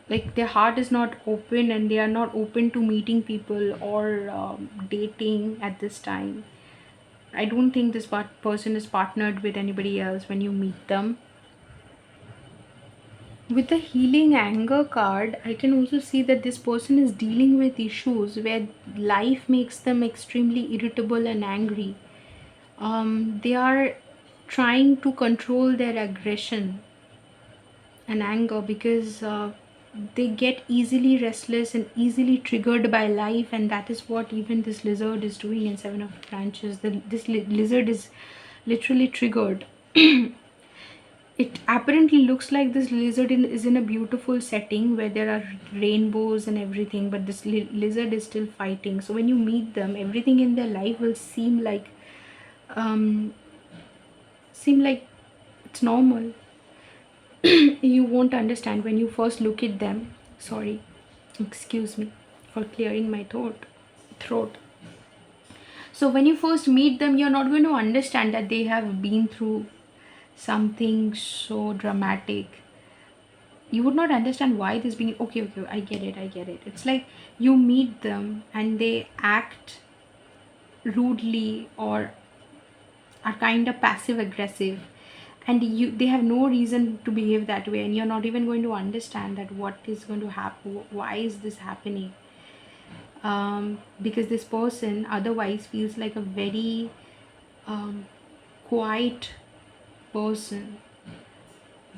Speaker 1: Like, their heart is not open, and they are not open to meeting people or dating at this time. I don't think this person is partnered with anybody else when you meet them. With the healing anger card, I can also see that this person is dealing with issues where life makes them extremely irritable and angry. They are trying to control their aggression and anger because they get easily restless and easily triggered by life, and that is what even this lizard is doing in Seven of Branches. This lizard is literally triggered. It apparently looks like this lizard is in a beautiful setting where there are rainbows and everything, but this lizard is still fighting. So when you meet them, everything in their life will um, seem like it's normal. You won't understand when you first look at them. Sorry, excuse me for clearing my throat. So when you first meet them, you're not going to understand that they have been through something so dramatic. You would not understand why this being okay. I get it. It's like you meet them and they act rudely or are kind of passive aggressive, and they have no reason to behave that way, and you're not even going to understand that what is going to happen, why is this happening. Because this person otherwise feels like a very quiet person,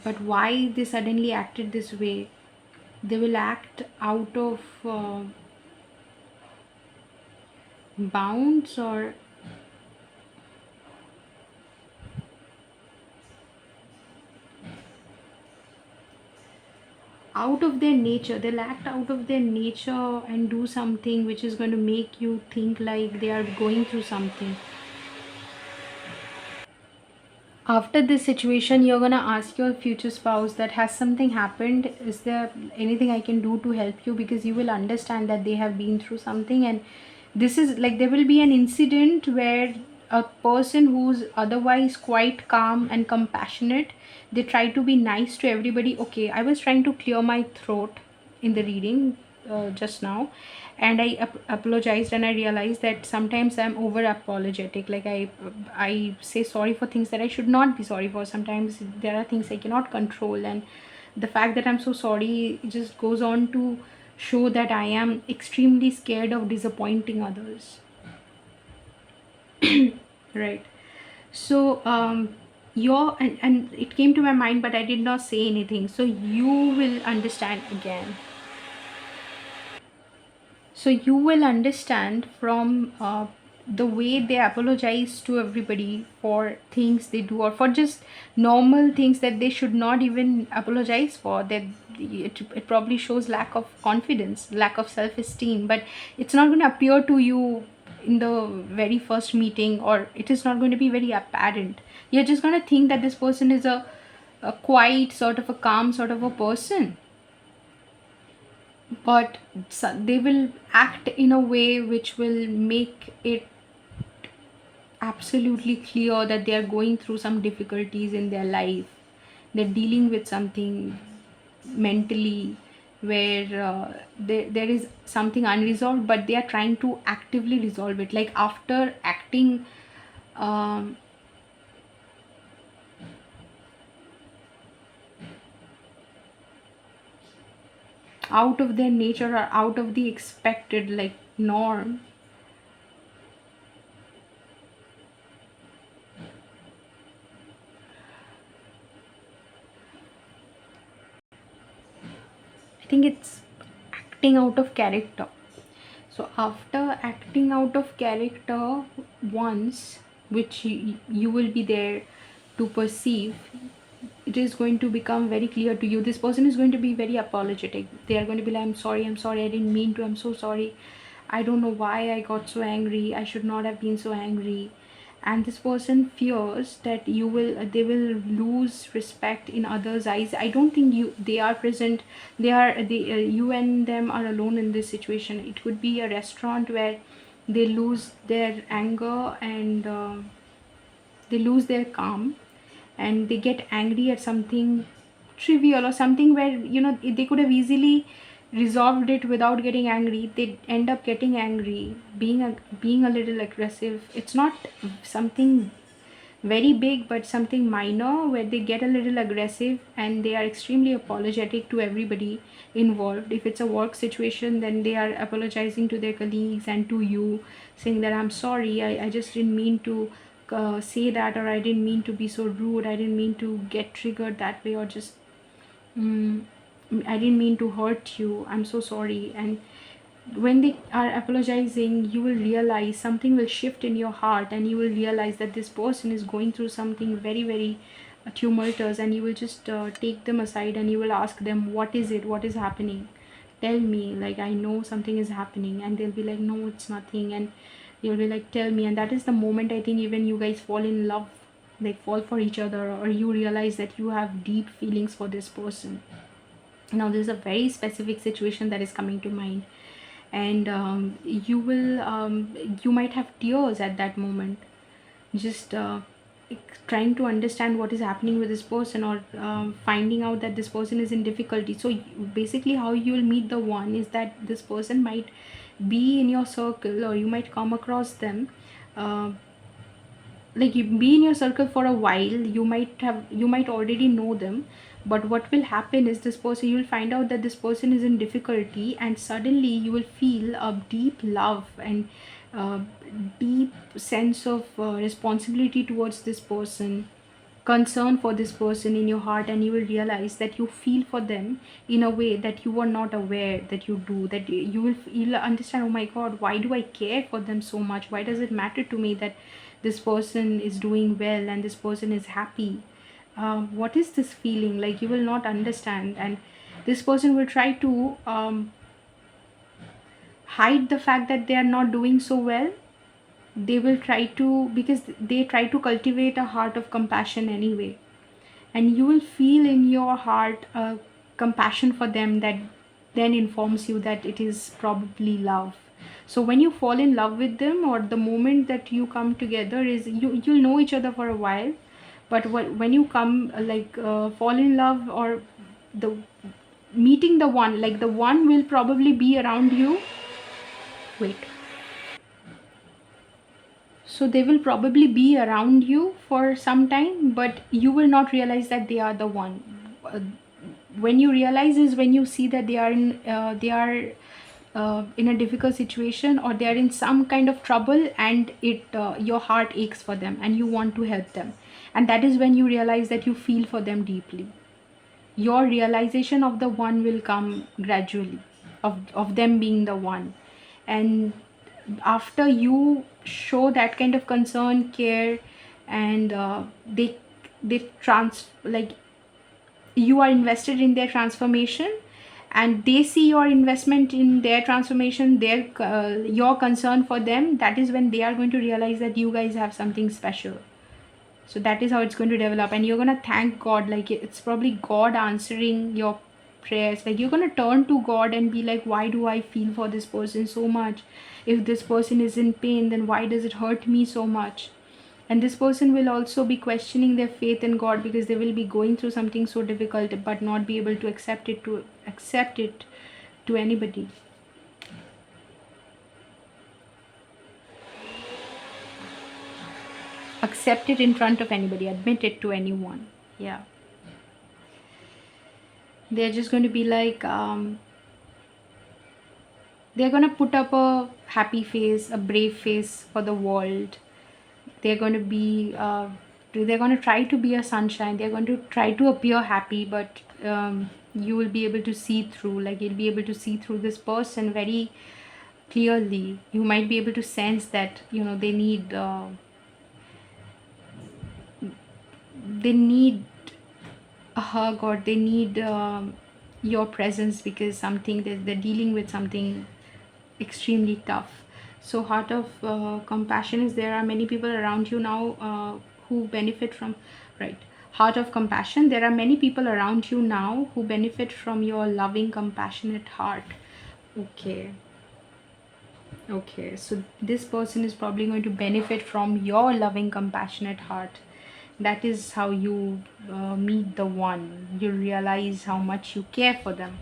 Speaker 1: but why they suddenly acted this way? They will act out of bounds, or out of their nature. They'll act out of their nature and do something which is going to make you think like they are going through something. After this situation, you're going to ask your future spouse that, has something happened, is there anything I can do to help you? Because you will understand that they have been through something, and this is like, there will be an incident where a person who's otherwise quite calm and compassionate, they try to be nice to everybody. Okay, I was trying to clear my throat in the reading just now, and I apologized, and I realized that sometimes I'm over apologetic. Like, I say sorry for things that I should not be sorry for. Sometimes there are things I cannot control, and the fact that I'm so sorry just goes on to show that I am extremely scared of disappointing others. Right. So and it came to my mind, but I did not say anything, so you will understand again. So you will understand from the way they apologize to everybody for things they do, or for just normal things that they should not even apologize for, that it probably shows lack of confidence, lack of self-esteem, but it's not going to appear to you in the very first meeting, or it is not going to be very apparent. You're just going to think that this person is a quiet, sort of a calm sort of a person, but they will act in a way which will make it absolutely clear that they are going through some difficulties in their life. They're dealing with something mentally where there is something unresolved, but they are trying to actively resolve it. Like, after acting um, out of their nature, or out of the expected like norm, think it's acting out of character. So after acting out of character once, which you will be there to perceive, it is going to become very clear to you. This person is going to be very apologetic. They are going to be like, I'm sorry, I didn't mean to, I'm so sorry, I don't know why I got so angry, I should not have been so angry. And this person fears that they will lose respect in others eyes. I don't think they are present, you and them are alone in this situation. It could be a restaurant where they lose their anger and they lose their calm, and they get angry at something trivial or something where they could have easily resolved it without getting angry. They end up getting angry, being a little aggressive. It's not something very big but something minor where they get a little aggressive, and they are extremely apologetic to everybody involved. If it's a work situation, then they are apologizing to their colleagues and to you, saying that I'm sorry, I just didn't mean to say that, or I didn't mean to be so rude, I didn't mean to get triggered that way, or just mm, I didn't mean to hurt you, I'm so sorry. And when they are apologizing, you will realize something will shift in your heart, and you will realize that this person is going through something very, very tumultuous, and you will just take them aside and you will ask them, what is it, what is happening, tell me, like, I know something is happening. And they'll be like, no, it's nothing. And you'll be like, tell me. And that is the moment, I think, even you guys fall in love, like fall for each other, or you realize that you have deep feelings for this person. Now this is a very specific situation that is coming to mind, and you might have tears at that moment, just trying to understand what is happening with this person, or finding out that this person is in difficulty. So basically how you will meet the one is that this person might be in your circle, or you might come across them, uh, like you be in your circle for a while. You might already know them, but what will happen is this person, you will find out that this person is in difficulty, and suddenly you will feel a deep love and uh, deep sense of responsibility towards this person, concern for this person in your heart. And you will realize that you feel for them in a way that you were not aware that you do, that you'll understand, oh my god, why do I care for them so much, why does it matter to me that this person is doing well and this person is happy. What is this feeling like? You will not understand, and this person will try to hide the fact that they are not doing so well. They will try to, because they try to cultivate a heart of compassion anyway, and you will feel in your heart compassion for them that then informs you that it is probably love. So when you fall in love with them, or the moment that you come together, is you'll know each other for a while, but when you come fall in love, or the meeting the one, like the one will probably be around you. Wait. So they will probably be around you for some time, but you will not realize that they are the one. When you realize is when you see that they are in a difficult situation, or they are in some kind of trouble, and it your heart aches for them and you want to help them. And that is when you realize that you feel for them deeply. Your realization of the one will come gradually, of them being the one. And after you show that kind of concern, care, and they like you are invested in their transformation, and they see your investment in their transformation, your concern for them, that is when they are going to realize that you guys have something special. So that is how it's going to develop, and you're going to thank god, like it's probably god answering your prayers. Like you're going to turn to god and be like, why do I feel for this person so much? If this person is in pain, then why does it hurt me so much? And this person will also be questioning their faith in god, because they will be going through something so difficult but not be able to accept it to anybody. Accept it in front of anybody, admit it to anyone. Yeah, they're just going to be like they're going to put up a happy face, a brave face for the world. They're going to be they're going to try to be a sunshine, they're going to try to appear happy, but You will be able to see through, like you'll be able to see through this person very clearly. You might be able to sense that, you know, they need a hug, or they need your presence, because something that they're dealing with something extremely tough. So heart of compassion is, there are many people around you now who benefit from, right, heart of compassion, there are many people around you now who benefit from your loving, compassionate heart. Okay. Okay, so this person is probably going to benefit from your loving, compassionate heart. That is how you meet the one. You realize how much you care for them.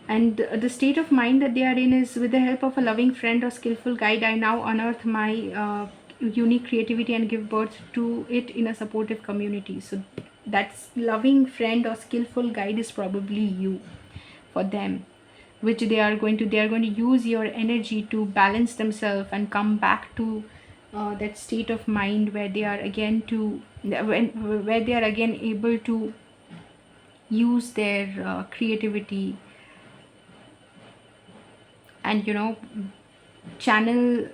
Speaker 1: And the state of mind that they are in is, with the help of a loving friend or skillful guide, I now unearth my unique creativity and give birth to it in a supportive community. So that's loving friend or skillful guide is probably you for them, which they are going to use your energy to balance themselves and come back to that state of mind where they are again where they are again able to use their creativity, and, you know, channel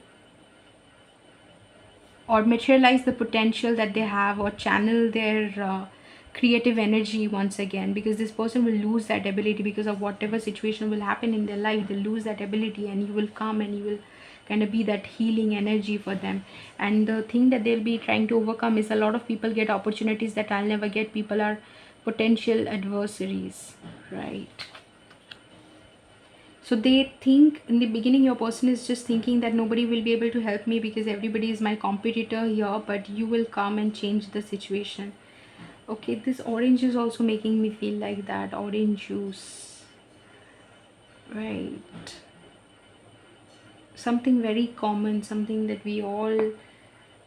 Speaker 1: or materialize the potential that they have, or channel their creative energy once again, because this person will lose that ability because of whatever situation will happen in their life. They'll lose that ability, and you will come and you will kind of be that healing energy for them. And the thing that they'll be trying to overcome is, a lot of people get opportunities that I'll never get. People are potential adversaries, right? So they think in the beginning, your person is just thinking that nobody will be able to help me because everybody is my competitor here, but you will come and change the situation. Okay, this orange is also making me feel like that. Orange juice, right? Something very common, something that we all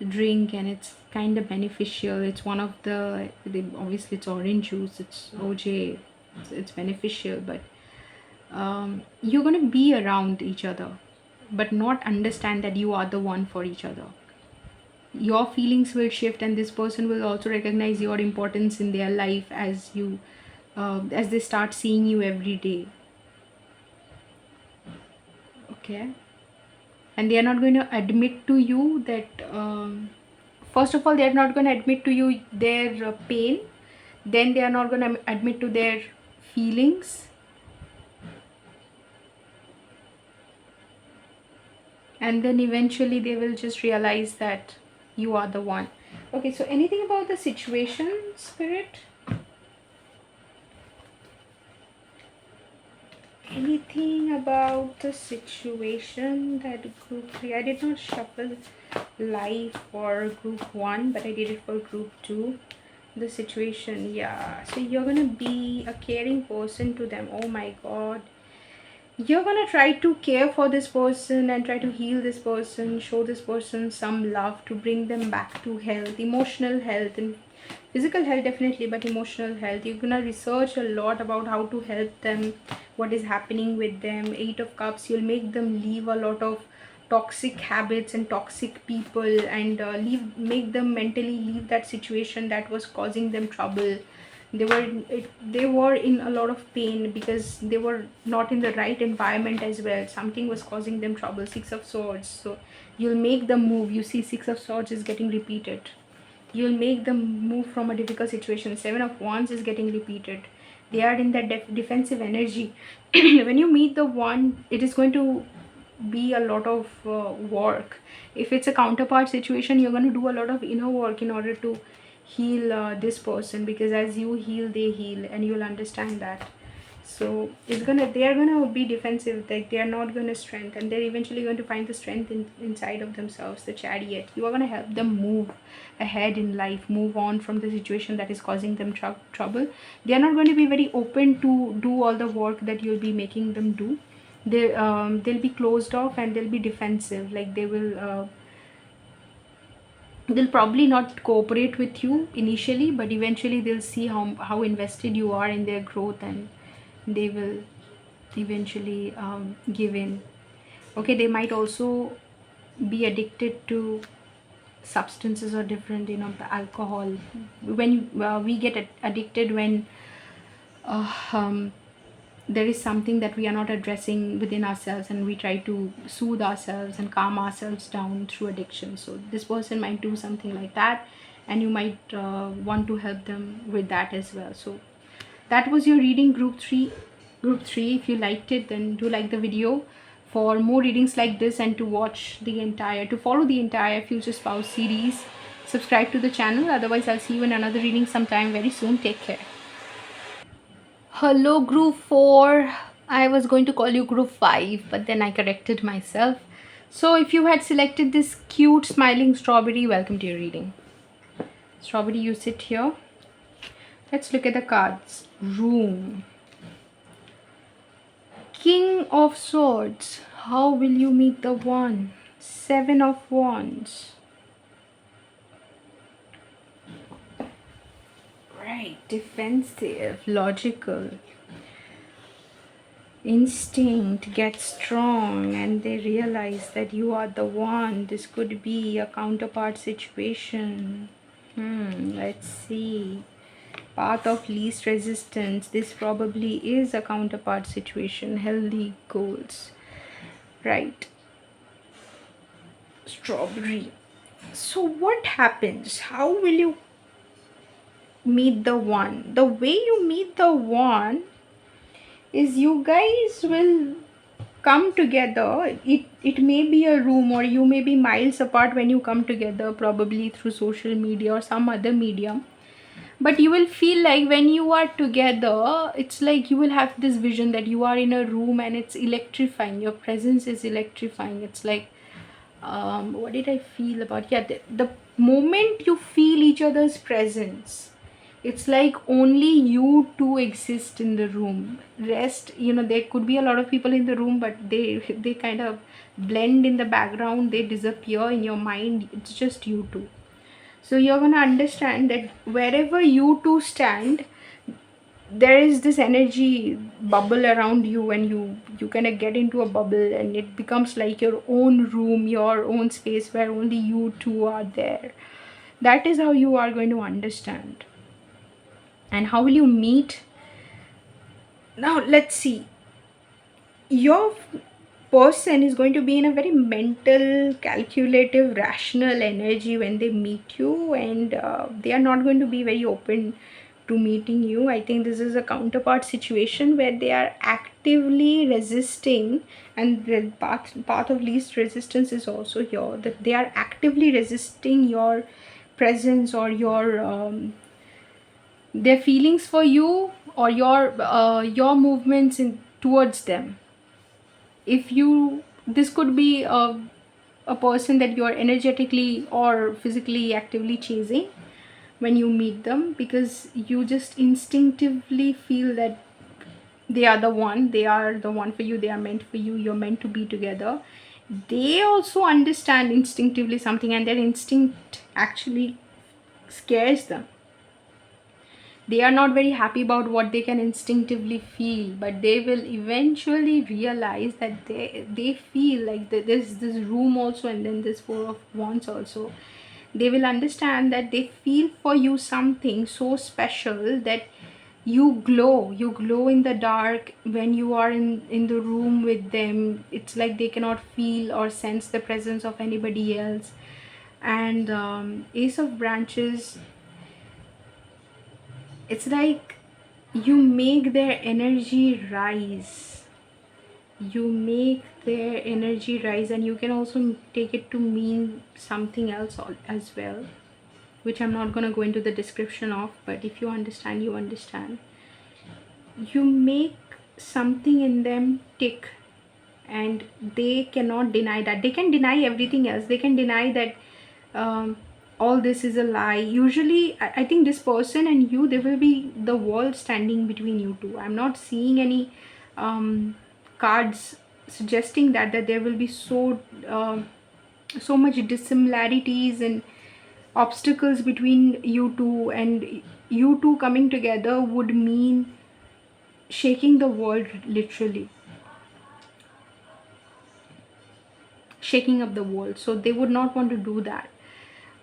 Speaker 1: drink, and it's kind of beneficial. It's one of obviously it's orange juice, it's OJ, it's beneficial, but you're going to be around each other but not understand that you are the one for each other. Your feelings will shift, and this person will also recognize your importance in their life as they start seeing you every day. Okay, and they are not going to admit to you that first of all, they are not going to admit to you their pain. Then they are not going to admit to their feelings, and then eventually they will just realize that you are the one. Okay, so anything about the situation, spirit? Anything about the situation that group 3? I did not shuffle live for group 1, but I did it for group 2. The situation, yeah, so you're gonna be a caring person to them. Oh my god, you're gonna try to care for this person and try to heal this person, show this person some love to bring them back to health, emotional health and physical health definitely, but emotional health. You're gonna research a lot about how to help them, what is happening with them. 8 of Cups, you'll make them leave a lot of toxic habits and toxic people, and make them mentally leave that situation that was causing them trouble. They were in a lot of pain because they were not in the right environment as well. Something was causing them trouble. 6 of Swords, so you'll make them move. You see 6 of Swords is getting repeated. You'll make them move from a difficult situation. 7 of Wands is getting repeated. They are in that defensive energy. When you meet the one, it is going to be a lot of work. If it's a counterpart situation, you're going to do a lot of inner work in order to heal this person, because as you heal, they heal, and you'll understand that. So they are gonna be defensive, like they are not gonna strength, and they're eventually going to find the strength inside of themselves. The Chariot, you are gonna help them move ahead in life, move on from the situation that is causing them trouble. They are not going to be very open to do all the work that you'll be making them do. They'll be closed off, and they'll be defensive, like they'll probably not cooperate with you initially, but eventually they'll see how invested you are in their growth, and they will eventually give in. Okay, they might also be addicted to substances or different, alcohol. When we get addicted when there is something that we are not addressing within ourselves, and we try to soothe ourselves and calm ourselves down through addiction. So this person might do something like that, and you might want to help them with that as well. So that was your reading, group 3. If you liked it, then do like the video. For more readings like this, and to follow the entire Future Spouse series, subscribe to the channel. Otherwise, I'll see you in another reading sometime very soon. Take care. Hello, group 4. I was going to call you group 5, but then I corrected myself. So if you had selected this cute smiling strawberry, welcome to your reading. Strawberry, you sit here. Let's look at the cards. Room. King of Swords. How will you meet the one? 7 of Wands. Right. Defensive. Logical. Instinct gets strong and they realize that you are the one. This could be a counterpart situation. Let's see. Path of least resistance. This probably is a counterpart situation. Healthy goals. Right. Strawberry. So what happens? How will you meet the one? The way you meet the one is you guys will come together. It may be a room, or you may be miles apart when you come together, probably through social media or some other medium. But you will feel like when you are together, it's like you will have this vision that you are in a room and it's electrifying. Your presence is electrifying. It's like, what did I feel about? Yeah, the moment you feel each other's presence, it's like only you two exist in the room. Rest, there could be a lot of people in the room, but they kind of blend in the background. They disappear in your mind. It's just you two. So you're gonna understand that wherever you two stand, there is this energy bubble around you, and you kind of get into a bubble, and it becomes like your own room, your own space where only you two are there. That is how you are going to understand. And how will you meet? Now let's see. Your person is going to be in a very mental, calculative, rational energy when they meet you, and they are not going to be very open to meeting you. I think this is a counterpart situation where they are actively resisting, and the path of least resistance is also here, that they are actively resisting your presence, or their feelings for you, or your movements towards them. If you This could be a person that you are energetically or physically actively chasing when you meet them, because you just instinctively feel that they are the one for you, they are meant for you, you're meant to be together. They also understand instinctively something, and their instinct actually scares them. They are not very happy about what they can instinctively feel, but they will eventually realize that they feel like there's this room also, and then this 4 of Wands also. They will understand that they feel for you something so special that you glow in the dark when you are in the room with them. It's like they cannot feel or sense the presence of anybody else. And Ace of Branches, it's like you make their energy rise. You make their energy rise, and you can also take it to mean something else as well, which I'm not going to go into the description of, but if you understand, you understand. You make something in them tick, and they cannot deny that. They can deny everything else. They can deny that all this is a lie. Usually, I think this person and you, there will be the wall standing between you two. I'm not seeing any cards suggesting that there will be so much dissimilarities and obstacles between you two, and you two coming together would mean shaking the world, literally shaking up the world. So they would not want to do that.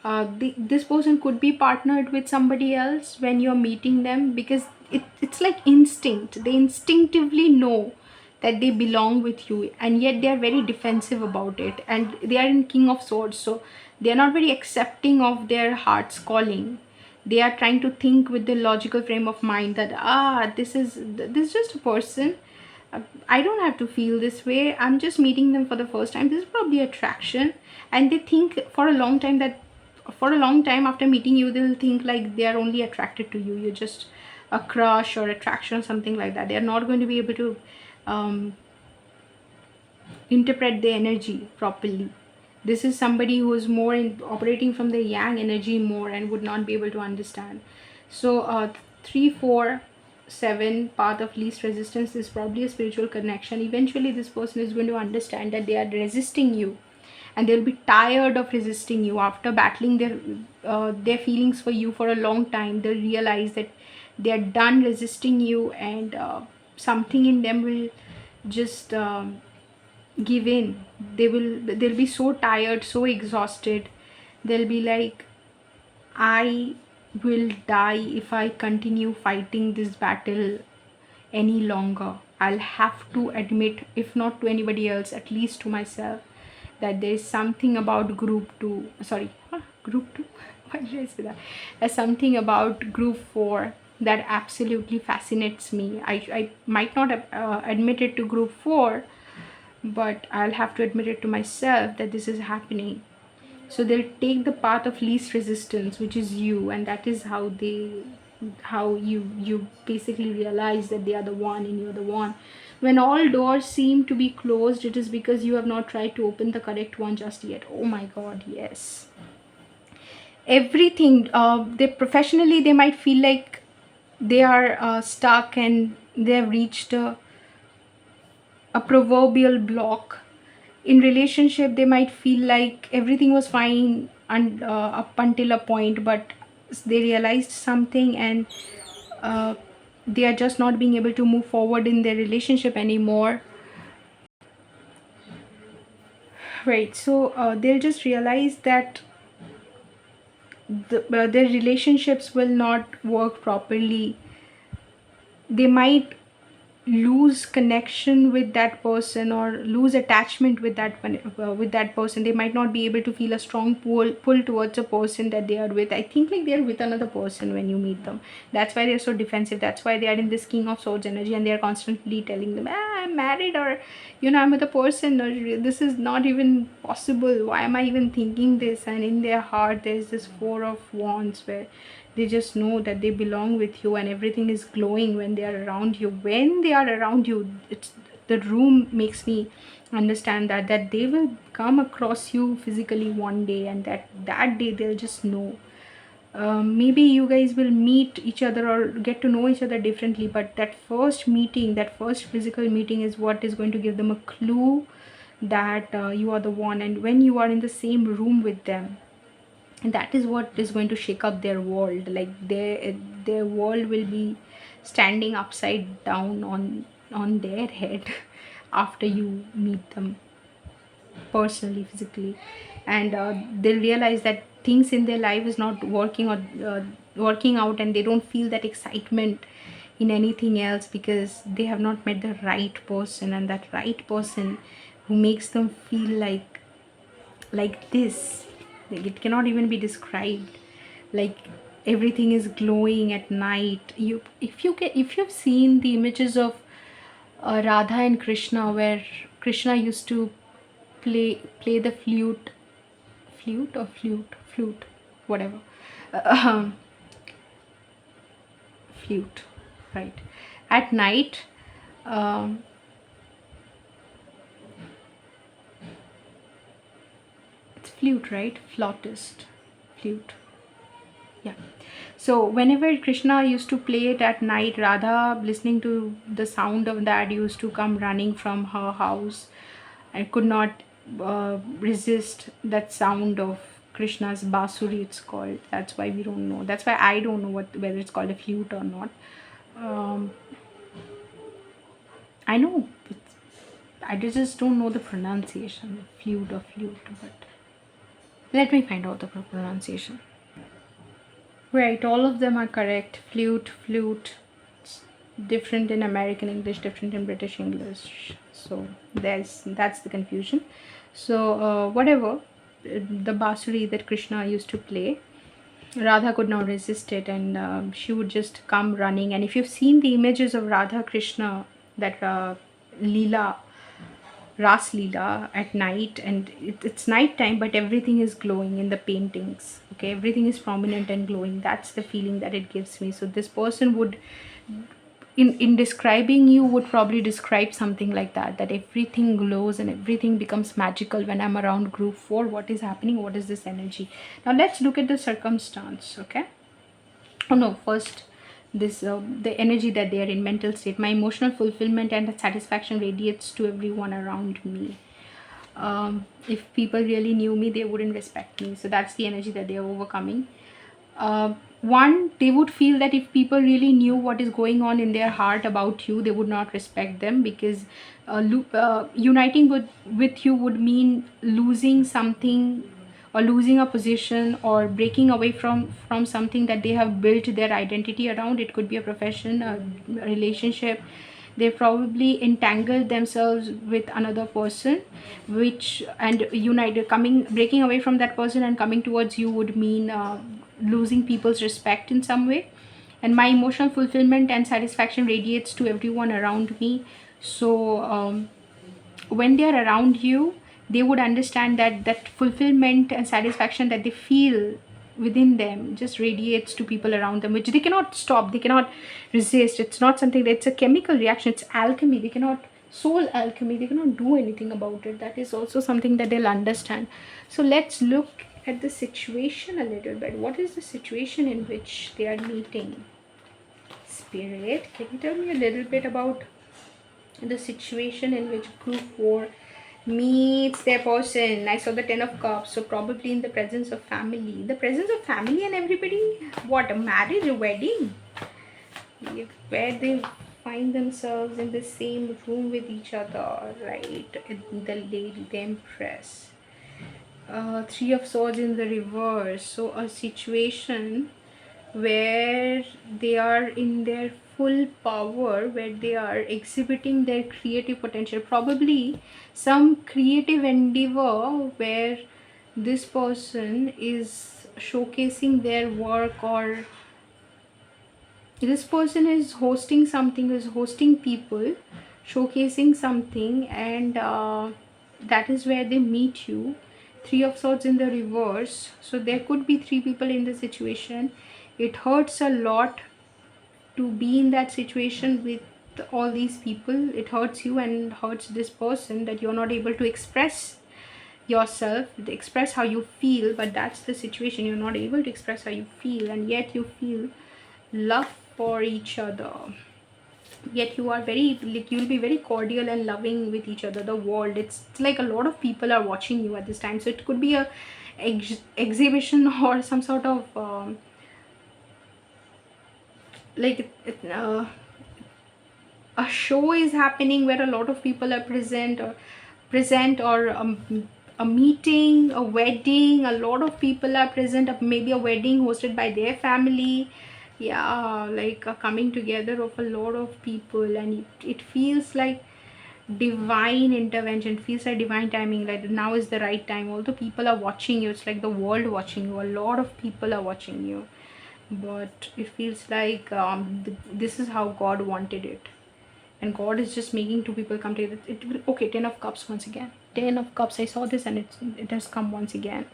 Speaker 1: This person could be partnered with somebody else when you're meeting them, because it's like instinct. They instinctively know that they belong with you, and yet they are very defensive about it, and they are in King of Swords, so they are not very accepting of their heart's calling. They are trying to think with the logical frame of mind that this is just a person. I don't have to feel this way. I'm just meeting them for the first time. This is probably attraction. And they think for a long time that for a long time after meeting you, they'll think like they are only attracted to you. You're just a crush or attraction or something like that. They're not going to be able to um, interpret the energy properly. This is somebody who is more operating from the yang energy more and would not be able to understand. So 3, 4, 7 path of least resistance is probably a spiritual connection. Eventually this person is going to understand that they are resisting you, and they'll be tired of resisting you after battling their feelings for you for a long time. They'll realize that they are done resisting you, and something in them will just give in. They'll be so tired, so exhausted. They'll be like, I will die if I continue fighting this battle any longer. I'll have to admit, if not to anybody else, at least to myself, that there is something about group 2, sorry, group 2, why did I say that? There's something about group 4 that absolutely fascinates me. I might not admit it to group 4, but I'll have to admit it to myself that this is happening. So they'll take the path of least resistance, which is you, and that is how you basically realize that they are the one and you're the one. When all doors seem to be closed, it is because you have not tried to open the correct one just yet. Oh my god, yes. Everything, they professionally, they might feel like they are stuck and they have reached a proverbial block. In relationship, they might feel like everything was fine and up until a point, but they realized something, and uh, they are just not being able to move forward in their relationship anymore. Right, so they'll just realize that their relationships will not work properly. They might lose connection with that person or lose attachment with that person. They might not be able to feel a strong pull towards a person that they are with. I think like they're with another person when you meet them. That's why they're so defensive. That's why they are in this King of Swords energy, and they are constantly telling them, I'm married, or I'm with a person, or this is not even possible. Why am I even thinking this? And in their heart there's this Four of Wands, where they just know that they belong with you, and everything is glowing when they are around you. When they are around you, it's the room makes me understand that they will come across you physically one day, and that day they'll just know. Maybe you guys will meet each other or get to know each other differently, but that first meeting, that first physical meeting, is what is going to give them a clue that you are the one. And when you are in the same room with them, and that is what is going to shake up their world. Like their world will be standing upside down on their head after you meet them personally, physically. And they'll realize that things in their life is not working or working out, and they don't feel that excitement in anything else because they have not met the right person. And that right person who makes them feel like this, like it cannot even be described. Like everything is glowing at night. If you've seen the images of Radha and Krishna, where Krishna used to play the flute, whatever, um, flute, right, at night. um, it's flute, right? Flautist, flute. Yeah. So whenever Krishna used to play it at night, Radha, listening to the sound of that, used to come running from her house and could not resist that sound of Krishna's basuri, it's called. That's why we don't know. That's why I don't know whether it's called a flute or not. Um, I know, I just don't know the pronunciation, flute or flute, but Let me find out the proper pronunciation. Right, all of them are correct. Flute. It's different in American English, different in British English. So that's the confusion. So whatever, the basuri that Krishna used to play, Radha could not resist it, and she would just come running. And if you've seen the images of Radha Krishna, that Leela, Ras Leela at night, and it's night time, but everything is glowing in the paintings. Okay, everything is prominent and glowing. That's the feeling that it gives me. So this person would, in describing you, would probably describe something like that, that everything glows and everything becomes magical when I'm around group 4. What is happening? What is this energy? Now let's look at the circumstance. Okay, oh no, first this the energy that they are in, mental state. My emotional fulfillment and satisfaction radiates to everyone around me. If people really knew me, they wouldn't respect me. So that's the energy that they are overcoming. One, they would feel that if people really knew what is going on in their heart about you, they would not respect them, because uniting with you would mean losing something, or losing a position, or breaking away from something that they have built their identity around. It could be a profession, a relationship. They probably entangled themselves with another person, which, and united, coming, breaking away from that person and coming towards you would mean losing people's respect in some way. And my emotional fulfillment and satisfaction radiates to everyone around me. So when they are around you, they would understand that that fulfillment and satisfaction that they feel within them just radiates to people around them, which they cannot stop, they cannot resist. It's not something that's a chemical reaction, it's alchemy. They cannot, soul alchemy, they cannot do anything about it. That is also something that they'll understand. So let's look at the situation a little bit. What is the situation in which they are meeting? Spirit, can you tell me a little bit about the situation in which group 4 meets their person? I saw the 10 of cups, so probably in the presence of family. The presence of family and everybody. What, a marriage, a wedding? Where they find themselves in the same room with each other, right? The lady, the empress. 3 of swords in the reverse. So a situation where they are in their full power, where they are exhibiting their creative potential. Probably some creative endeavor where this person is showcasing their work, or this person is hosting something, is hosting people, showcasing something, and that is where they meet you. 3 of swords in the reverse. So there could be 3 people in the situation. It hurts a lot to be in that situation with all these people. It hurts you and hurts this person that you're not able to express yourself, express how you feel. But that's the situation, you're not able to express how you feel, and yet you feel love for each other. Yet you are very, like, you'll be very cordial and loving with each other. The world, it's like a lot of people are watching you at this time. So it could be a exhibition or some sort of a show is happening where a lot of people are present, or a meeting, a wedding, a lot of people are present, maybe a wedding hosted by their family. Yeah, like a coming together of a lot of people, and it feels like divine intervention. It feels like divine timing, like now is the right time. Although people are watching you, it's like the world watching you, a lot of people are watching you, but it feels like this is how God wanted it, and God is just making 2 people come together. It will, okay, 10 of cups once again. 10 of cups, I saw this, and it has come once again.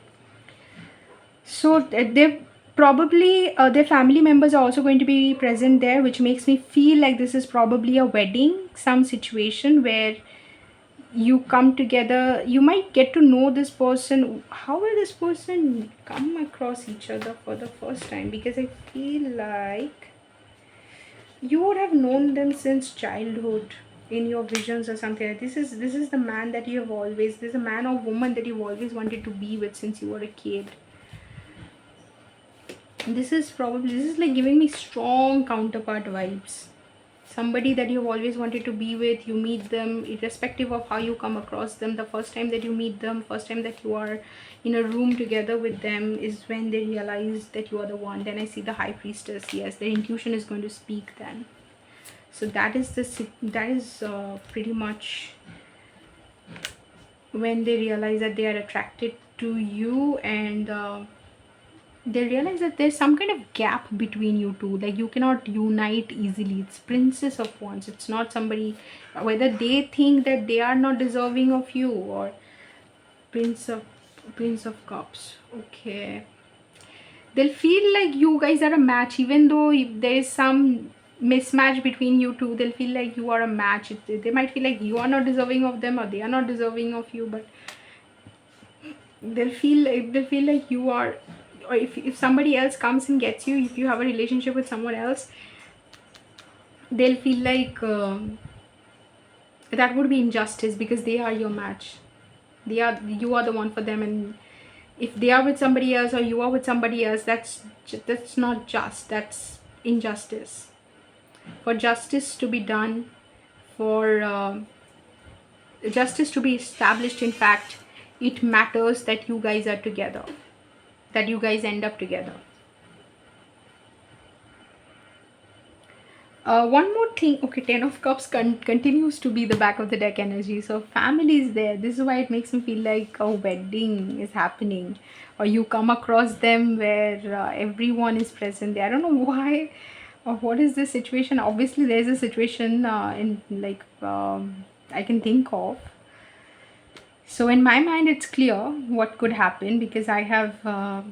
Speaker 1: So they probably their family members are also going to be present there, which makes me feel like this is probably a wedding, some situation where you come together. You might get to know this person. How will this person come across each other for the first time? Because I feel like you would have known them since childhood, in your visions or something. This is the man that you have always, this is a man or woman that you've always wanted to be with since you were a kid. This is like giving me strong counterpart vibes. somebody that you've always wanted to be with, you meet them, irrespective of how you come across them. The first time that you meet them, first time that you are in a room together with them, is when they realize that you are the one. Then I see the High Priestess. Yes, their intuition is going to speak then. So that is pretty much when they realize that they are attracted to you, and they realize that there's some kind of gap between you two, like you cannot unite easily. It's Princess of Wands. It's not somebody, whether they think that they are not deserving of you, or Prince of Cups. Okay, they'll feel like you guys are a match, even though if there is some mismatch between you two. They'll feel like you are a match. They might feel like you are not deserving of them, or they are not deserving of you, but they'll feel like you are. Or if somebody else comes and gets you, if you have a relationship with someone else, they'll feel like that would be injustice, because they are your match. You are the one for them, and if they are with somebody else or you are with somebody else, that's not just, that's injustice. For justice to be done, for justice to be established, in fact, it matters that you guys are together, that you guys end up together. One more thing. Okay, Ten of Cups continues to be the back of the deck energy. So family is there. This is why it makes me feel like a wedding is happening, or you come across them where everyone is present there. I don't know why, or what is this situation. Obviously there's a situation in like I can think of. So in my mind it's clear what could happen, because I have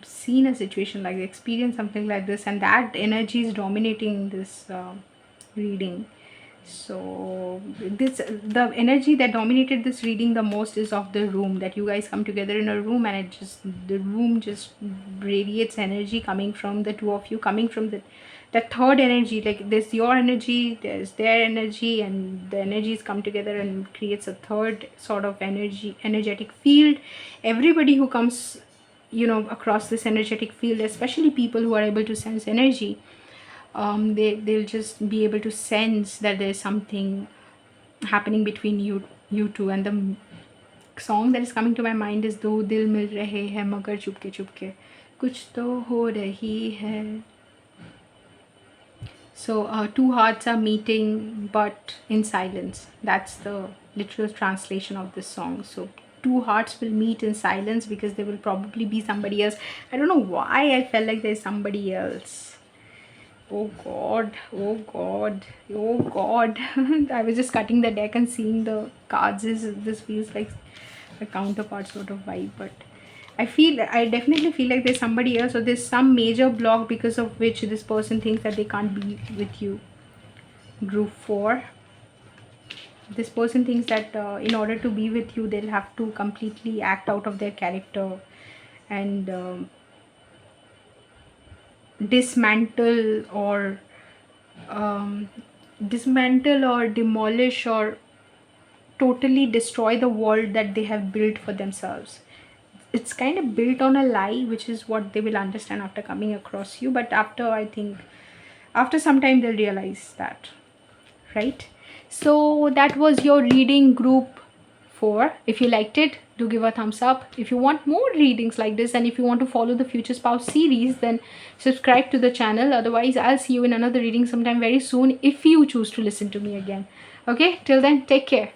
Speaker 1: seen a situation like, experienced something like this, and that energy is dominating this reading. So the energy that dominated this reading the most is of the room, that you guys come together in a room, and the room just radiates energy coming from the two of you, coming from that third energy. Like there's your energy, there's their energy, and the energies come together and creates a third sort of energetic field. Everybody who comes across this energetic field, especially people who are able to sense energy, they'll just be able to sense that there's something happening between you two. And the song that is coming to my mind is "Do Dil Mil Rahe Hai Magar Chupke Chupke Kuch To Ho Rahi Hai." So two hearts are meeting, but in silence. That's the literal translation of this song. So two hearts will meet in silence, because there will probably be somebody else. I don't know why I felt like there's somebody else. Oh god, oh god, oh god. I was just cutting the deck and seeing the cards. This feels like a counterpart sort of vibe, but I definitely feel like there's somebody else, or there's some major block because of which this person thinks that they can't be with you. Group 4. This person thinks that in order to be with you, they'll have to completely act out of their character, and dismantle or demolish or totally destroy the world that they have built for themselves. It's kind of built on a lie, which is what they will understand after coming across you, but after some time they'll realize that, right? So that was your reading, group 4. If you liked it, do give a thumbs up. If you want more readings like this, and if you want to follow the Future Spouse series, then subscribe to the channel. Otherwise, I'll see you in another reading sometime very soon, if you choose to listen to me again. Okay, till then, take care.